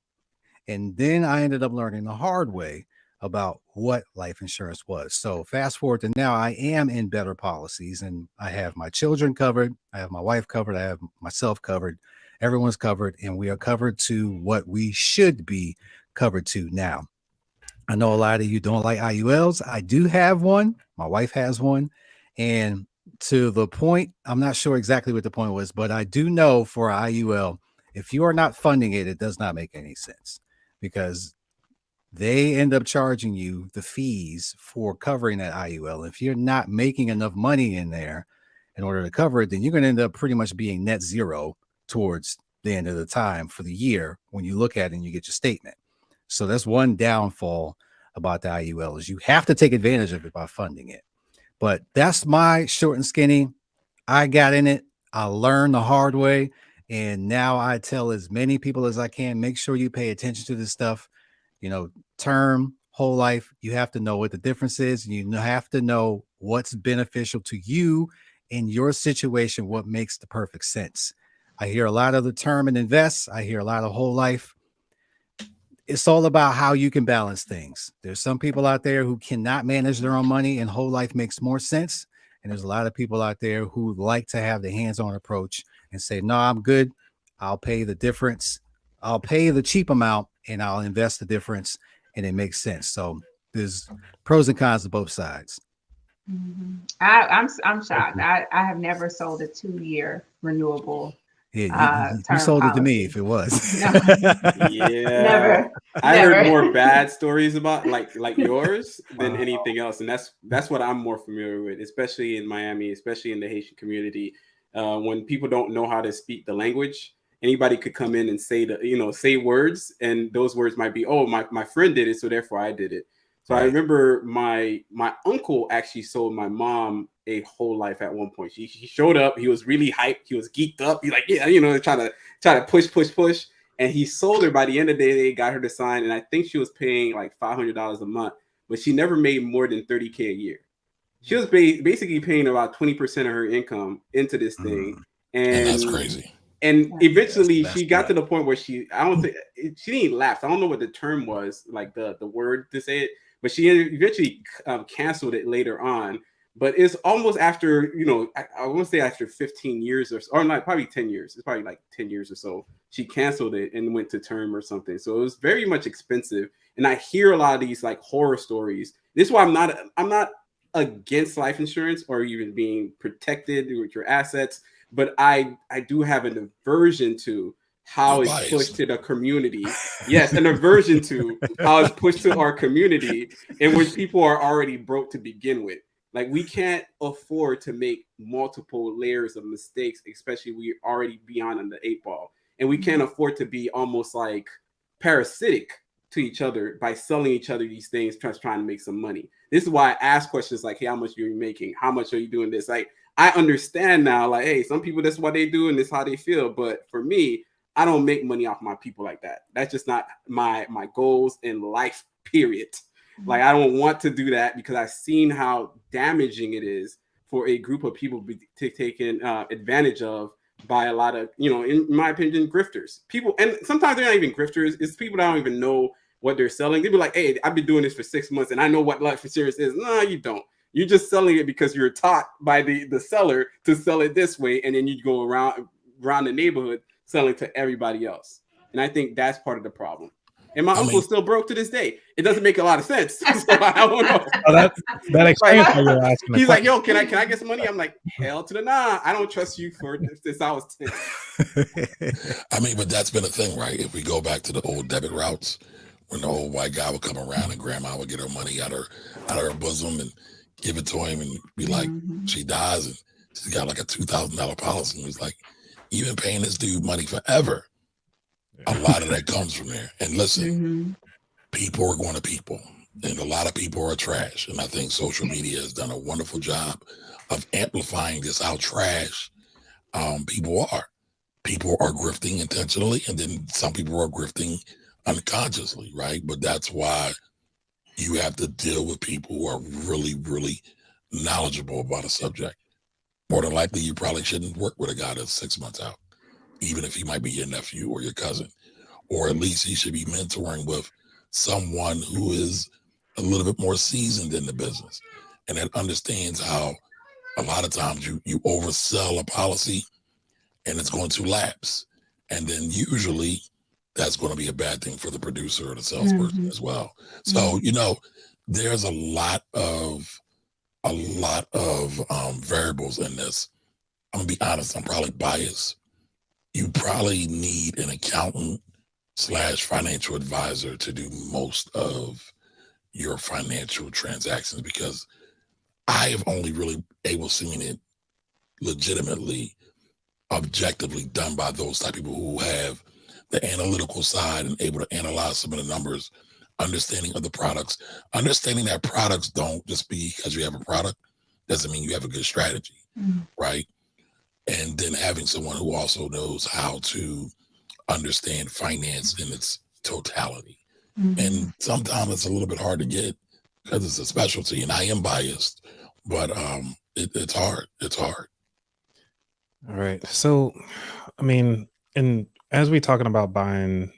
And then I ended up learning the hard way about what life insurance was. So fast forward to now, I am in better policies, and I have my children covered. I have my wife covered. I have myself covered. Everyone's covered, and we are covered to what we should be covered to now. I know a lot of you don't like IULs. I do have one. My wife has one. And to the point, I'm not sure exactly what the point was, but I do know for IUL, if you are not funding it, it does not make any sense because they end up charging you the fees for covering that IUL. If you're not making enough money in there in order to cover it, then you're going to end up pretty much being net zero towards the end of the time for the year when you look at it and you get your statement. So that's one downfall about the IUL is you have to take advantage of it by funding it. But that's my short and skinny. I got in it. I learned the hard way. And now I tell as many people as I can, make sure you pay attention to this stuff. You know, term, whole life, you have to know what the difference is. You have to know what's beneficial to you in your situation, what makes the perfect sense. I hear a lot of the term and invest. I hear a lot of whole life. It's all about how you can balance things. There's some people out there who cannot manage their own money and whole life makes more sense. And there's a lot of people out there who like to have the hands-on approach and say, no, I'm good. I'll pay the difference. I'll pay the cheap amount and I'll invest the difference. And it makes sense. So there's pros and cons to both sides. Mm-hmm. I'm shocked. I have never sold a 2-year renewable. Yeah, you sold policy. it to me if it was. No. Yeah, Never. I Never. heard more bad stories about like yours than anything else, and that's what I'm more familiar with, especially in Miami, especially in the Haitian community. When people don't know how to speak the language, anybody could come in and say words, and those words might be, oh, my friend did it, so therefore I did it. So right. I remember my uncle actually sold my mom a whole life at one point. He showed up. He was really hyped. He was geeked up. He like, yeah, try to push. And he sold her. By the end of the day, they got her to sign. And I think she was paying like $500 a month, but she never made more than $30K a year. She was basically paying about 20% of her income into this thing. And that's crazy. And eventually she got to the point where she didn't lapse. I don't know what the term was, like the word to say it, but she eventually canceled it later on. But it's almost after, I want to say after 15 years or not, probably 10 years. It's probably like 10 years or so. She canceled it and went to term or something. So it was very much expensive. And I hear a lot of these like horror stories. This is why I'm not against life insurance or even being protected with your assets. But I do have an aversion to how it's pushed to the community. Yes, an aversion to how it's pushed to our community in which people are already broke to begin with. Like we can't afford to make multiple layers of mistakes, especially we're already beyond on the 8 ball. And we can't afford to be almost like parasitic to each other by selling each other these things, trying to make some money. This is why I ask questions like, hey, how much are you making? How much are you doing this? Like, I understand now, like, hey, some people, that's what they do and this is how they feel. But for me, I don't make money off my people like that. That's just not my goals in life, period. Like, I don't want to do that because I've seen how damaging it is for a group of people to taken advantage of by a lot of, in my opinion, grifters. People, and sometimes they're not even grifters. It's people that don't even know what they're selling. They'll be like, hey, I've been doing this for 6 months and I know what life insurance is. No, you don't. You're just selling it because you're taught by the seller to sell it this way. And then you go around the neighborhood selling to everybody else. And I think that's part of the problem. And my uncle's still broke to this day. It doesn't make a lot of sense. So I don't know. Oh, that explains why you're asking. He's like, yo, can I get some money? I'm like, hell to the nah. I don't trust you for since I was 10. But that's been a thing, right? If we go back to the old debit routes, when the old white guy would come around and grandma would get her money out of her bosom and give it to him and be like, she dies and she's got like a $2,000 policy. And he's like, you've been paying this dude money forever. A lot of that comes from there. And listen, people are going to people, and a lot of people are trash. And I think social media has done a wonderful job of amplifying just how trash people are. People are grifting intentionally, and then some people are grifting unconsciously, right? But that's why you have to deal with people who are really, really knowledgeable about a subject. More than likely, you probably shouldn't work with a guy that's 6 months out, even if he might be your nephew or your cousin, or at least he should be mentoring with someone who is a little bit more seasoned in the business and that understands how a lot of times you oversell a policy and it's going to lapse. And then usually that's going to be a bad thing for the producer or the salesperson as well. So, there's a lot of a lot of variables in this. I'm gonna be honest, I'm probably biased. You probably need an accountant / financial advisor to do most of your financial transactions, because I have only really seen it legitimately, objectively done by those type of people who have the analytical side and able to analyze some of the numbers, understanding of the products, understanding that products don't just because you have a product doesn't mean you have a good strategy, right? And then having someone who also knows how to understand finance in its totality. And sometimes it's a little bit hard to get because it's a specialty, and I am biased, but it's hard. It's hard. All right. So, I mean, and as we're talking about buying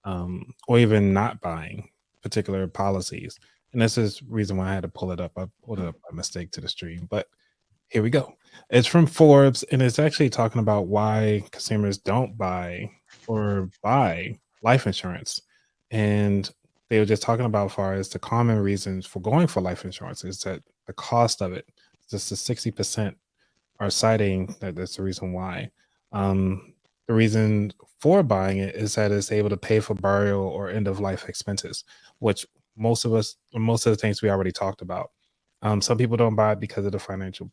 or even not buying particular policies, and this is the reason why I had to pull it up. I pulled it up by mistake to the stream, but here we go. It's from Forbes, and it's actually talking about why consumers don't buy or buy life insurance. And they were just talking about as far as the common reasons for going for life insurance is that the cost of it, just the 60% are citing that that's the reason why. The reason for buying it is that it's able to pay for burial or end of life expenses, which most of the things we already talked about. Some people don't buy it because of the financial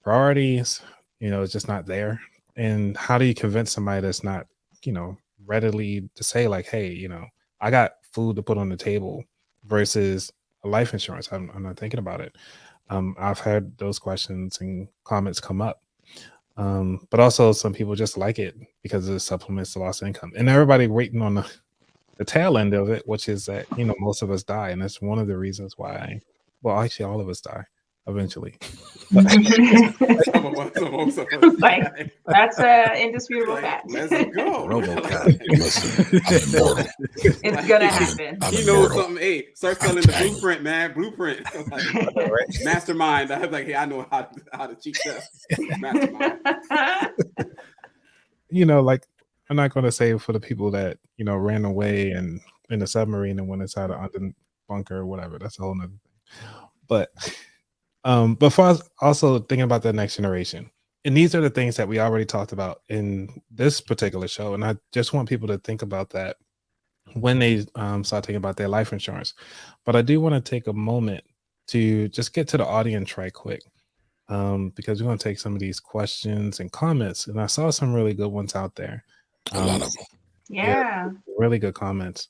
priorities. It's just not there. And how do you convince somebody that's not, readily to say like, hey, I got food to put on the table versus a life insurance? I'm not thinking about it. I've had those questions and comments come up. But also some people just like it because it supplements the loss of income. And everybody waiting on the tail end of it, which is that, most of us die. And that's one of the reasons why, well, actually all of us die eventually. Like, that's an indisputable fact. Let's go. Listen, I'm immortal. It's gonna happen. I'm He knows immortal. something. Hey, start selling the blueprint, man. Blueprint. Mastermind. I was like, hey, I know how to cheat that. Mastermind. Like, I'm not going to say for the people that, ran away and in a submarine and went inside an under bunker or whatever. That's a whole nother thing. But for us also thinking about the next generation, and these are the things that we already talked about in this particular show. And I just want people to think about that when they start thinking about their life insurance. But I do want to take a moment to just get to the audience right quick, because we're going to take some of these questions and comments. And I saw some really good ones out there. A lot of them. Yeah. Really good comments.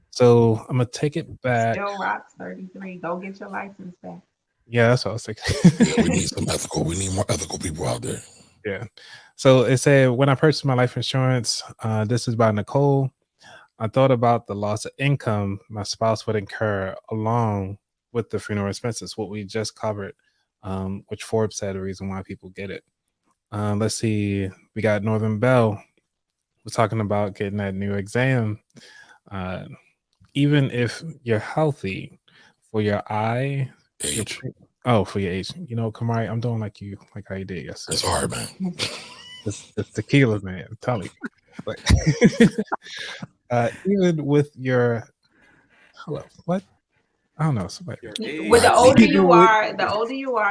So I'm going to take it back. Still rocks 33. Go get your license back. Yeah, that's what I was thinking. Yeah, we need more ethical people out there. Yeah. So it said, when I purchased my life insurance, this is by Nicole, I thought about the loss of income my spouse would incur along with the funeral expenses, what we just covered, which Forbes said the reason why people get it. Let's see. We got Northern Bell. We're talking about getting that new exam. Even if you're healthy, for your eye, Age. for your age. Kamari, I'm doing like how you did yesterday. It's hard, man. It's tequila, man. I'm telling you. But, even with your what? I don't know. With the older you are,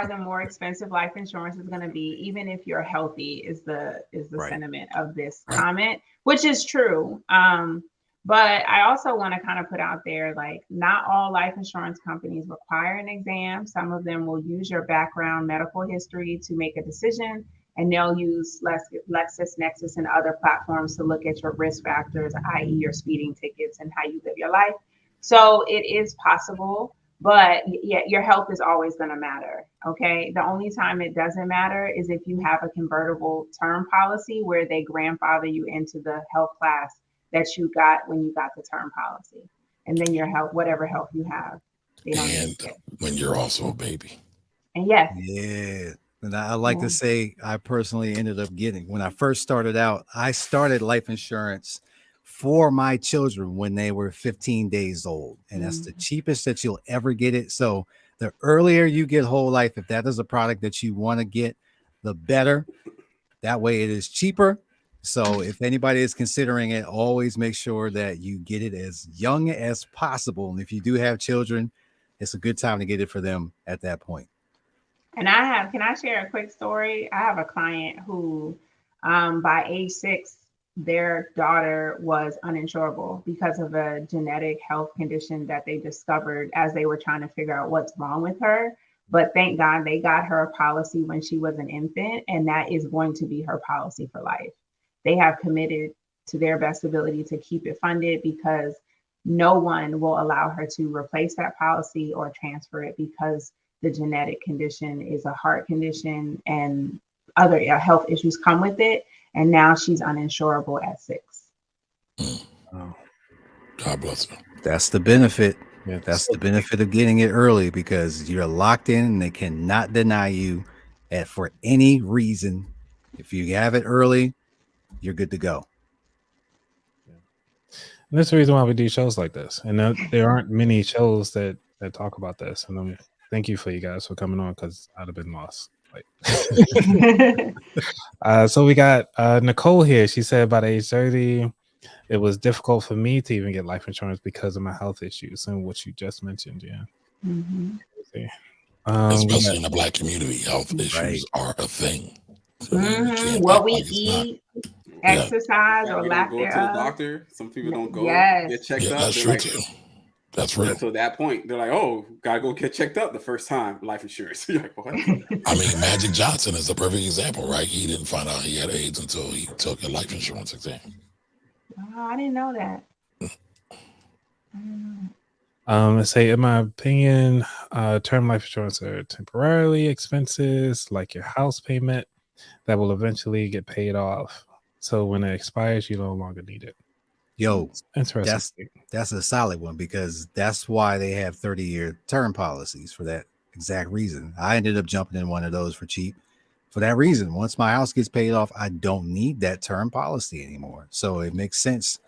the more expensive life insurance is going to be. Even if you're healthy, is the Right. sentiment of this comment, which is true. But I also want to kind of put out there, like, not all life insurance companies require an exam. Some of them will use your background medical history to make a decision, and they'll use LexisNexis and other platforms to look at your risk factors, i.e. your speeding tickets and how you live your life. So it is possible, but yeah, your health is always going to matter. Okay. The only time it doesn't matter is if you have a convertible term policy where they grandfather you into the health class that you got when you got the term policy, and then your health, whatever health you have, they don't And when you're also a baby. And yes, Yeah. And I like to say, I personally ended up getting, when I first started out, I started life insurance for my children when they were 15 days old. And that's the cheapest that you'll ever get it. So the earlier you get whole life, if that is a product that you want to get, the better. That way it is cheaper. So if anybody is considering it, always make sure that you get it as young as possible. And if you do have children, it's a good time to get it for them at that point. And can I share a quick story? I have a client who, by age 6, their daughter was uninsurable because of a genetic health condition that they discovered as they were trying to figure out what's wrong with her. But thank God they got her a policy when she was an infant, and that is going to be her policy for life. They have committed to their best ability to keep it funded because no one will allow her to replace that policy or transfer it because the genetic condition is a heart condition and other health issues come with it. And now she's uninsurable at 6. Oh. God bless her. That's the benefit. Yeah, That's the benefit of getting it early, because you're locked in and they cannot deny you for any reason. If you have it early, you're good to go. And that's the reason why we do shows like this. And there aren't many shows that talk about this. And thank you for you guys for coming on, because I'd have been lost. So we got Nicole here. She said about age 30, it was difficult for me to even get life insurance because of my health issues and what you just mentioned. Yeah. Mm-hmm. Especially in the Black community, health issues are a thing. So what we eat, exercise, or lack go to the doctor. Some people don't go get checked up. That's true too. That's real. So at that point, they're like, "Oh, gotta go get checked up the first time, life insurance." You're like, what? I mean, Magic Johnson is a perfect example, right? He didn't find out he had AIDS until he took a life insurance exam. Oh, I didn't know that. Let's say, in my opinion, term life insurance are temporarily expenses, like your house payment, that will eventually get paid off. So when it expires, you no longer need it. Yo, interesting. That's a solid one, because that's why they have 30-year term policies, for that exact reason. I ended up jumping in one of those for cheap for that reason. Once my house gets paid off, I don't need that term policy anymore. So it makes sense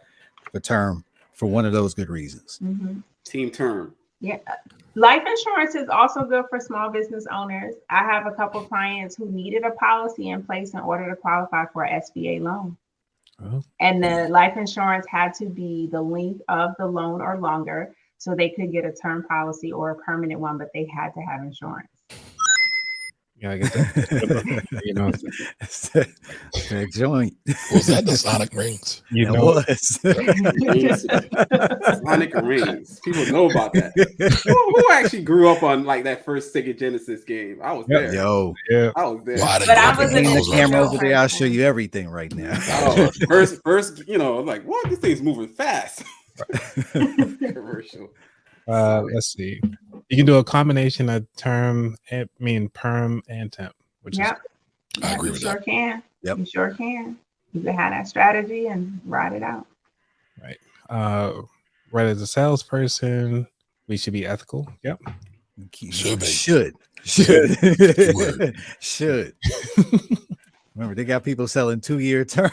for term for one of those good reasons. Mm-hmm. Team term. Yeah. Life insurance is also good for small business owners. I have a couple clients who needed a policy in place in order to qualify for an SBA loan. And the life insurance had to be the length of the loan or longer, so they could get a term policy or a permanent one, but they had to have insurance. Yeah, I get that. You know, that joint. Was that the Sonic rings? You It know, was. Sonic rings. People know about that. Who actually grew up on like that first Sega Genesis game? I was there. Yo, yeah. I was there. Well, But I was in in the camera over person. there. I'll show you everything right now. Oh, first, you know, like, what? This thing's moving fast. Commercial. Let's see. You can do a combination of perm and temp, which is I agree with sure that. Can. Yep. You sure can. You can have that strategy and ride it out. right. Right, as a salesperson, we should be ethical. Yep. Should be. Should. Word. Should. Remember, they got people selling 2-year terms.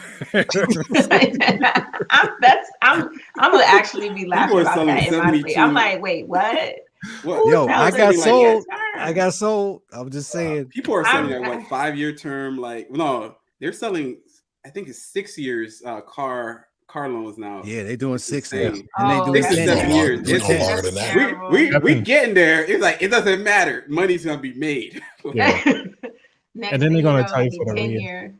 I'm gonna actually be laughing are about selling that in my 72. sleep. I'm like, wait, what? What? Yo, Who I sells got 2-year sold. terms? I got sold. I'm just saying. People are selling I'm- that like 5-year term. Like, no, they're selling. I think it's 6 years car loans now. Yeah, they doing 6 now. insane. And they Oh, doing that's 6 to 10 7 now. years. It's no longer than that. We getting there. It's like, it doesn't matter. Money's gonna be made. Yeah. Next And then they're thing gonna know, tell you it'll for be the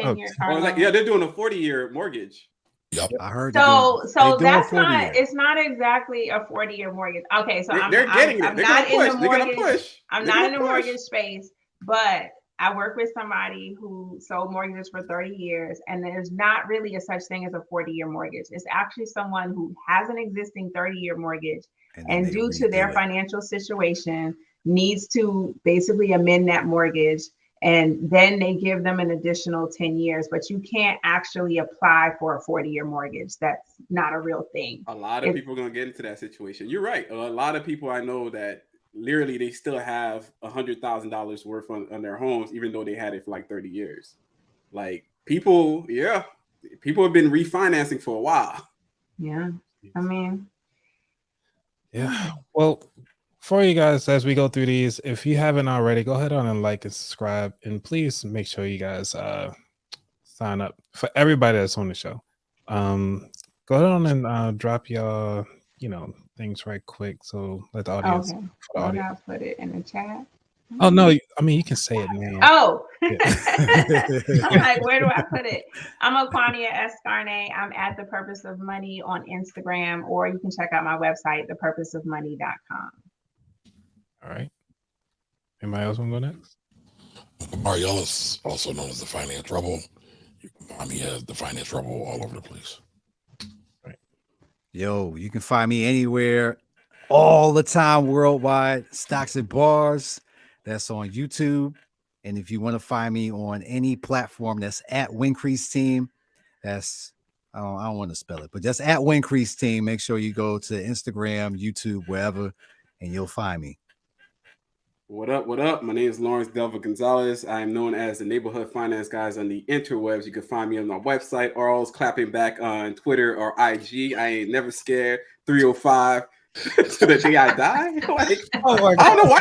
10-year car Or like, loan. yeah, they're doing a 40-year mortgage. Yep. I heard. So they doing that's 40 not. year. It's not exactly a 40-year mortgage. Okay, so They're getting it. I'm They're not gonna in push. the They're mortgage. gonna push. I'm They're not gonna in the push. mortgage space, but I work with somebody who sold mortgages for 30 years, and there's not really a such thing as a 40-year mortgage. It's actually someone who has an existing 30-year mortgage, then and they due to their redo it. financial situation, needs to basically amend that mortgage, and then they give them an additional 10 years. But you can't actually apply for a 40-year mortgage. That's not a real thing. A lot of people are gonna get into that situation. You're right. A lot of people I know that literally they still have $100,000 worth on their homes, even though they had it for like 30 years. Like people have been refinancing for a while. Yeah, I mean, Yeah. Well, for you guys, as we go through these, if you haven't already, go ahead on and like and subscribe, and please make sure you guys sign up. For everybody that's on the show, go ahead on and drop your things right quick. So let the audience. Okay. For the Well, audience. I'll put it in the chat. Oh no, I mean you can say it, man. Oh, Yeah. I'm like, where do I put it? I'm Acquania Escarne. I'm at The Purpose of Money on Instagram, or you can check out my website, thepurposeofmoney.com. All right. Anybody else want to go next? Kamari Ellis, also known as the Finance Rebel. You can find me as the Finance Rebel all over the place. Yo, you can find me anywhere, all the time, worldwide. Stocks and Bars. That's on YouTube. And if you want to find me on any platform, that's at Wincrease Team. That's I don't want to spell it, but just at Wincrease Team. Make sure you go to Instagram, YouTube, wherever, and you'll find me. What up? What up? My name is Lawerence Delva Gonzalez. I am known as the Neighborhood Finance Guys on the interwebs. You can find me on my website or always clapping back on Twitter or IG. I ain't never scared. 305 to the day I die. Like, Oh my I don't know why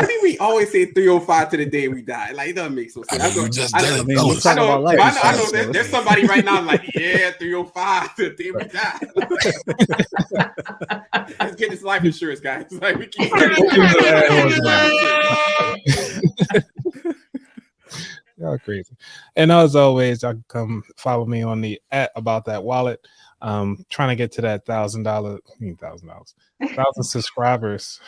do we always say 305 to the day we die? Like, it doesn't make so sense. I mean, you just I did know- it, mean, fellas. we talk about life I know insurance, there's somebody right now like, yeah, 305 to the day we die. Let's get this life insurance, guys. Like, we keep Y'all crazy. And as always, y'all can come follow me on the at About That Wallet. Trying to get to that $1,000 subscribers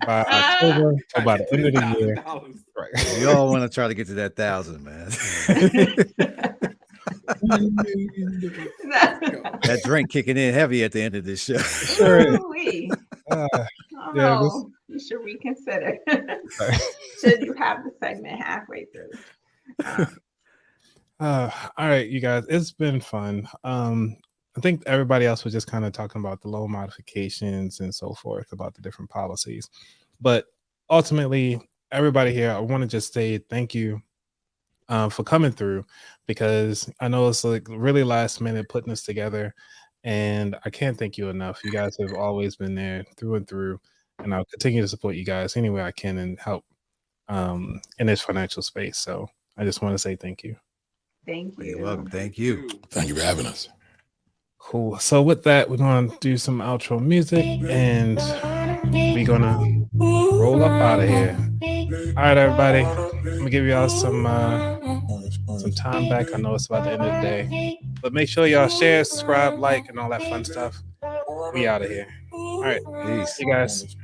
by October or by the end of the year. Right. We all want to try to get to that 1,000, man. That drink kicking in heavy at the end of this show. Ooh-wee. Uh, Oh, Yeah, no. You should reconsider. right. Should you have the segment halfway through? All right, you guys, it's been fun. I think everybody else was just kind of talking about the loan modifications and so forth, about the different policies. But ultimately, everybody here, I want to just say thank you for coming through, because I know it's like really last minute putting this together, and I can't thank you enough. You guys have always been there through and through, and I'll continue to support you guys any way I can and help in this financial space. So I just want to say thank you. Thank you. You're welcome. Thank you. Thank you for having us. Cool. So with that, we're going to do some outro music, and we're going to roll up out of here. All right, everybody. I'm going to give y'all some time back. I know it's about the end of the day, but make sure y'all share, subscribe, like, and all that fun stuff. We out of here. All right. Peace. See you guys.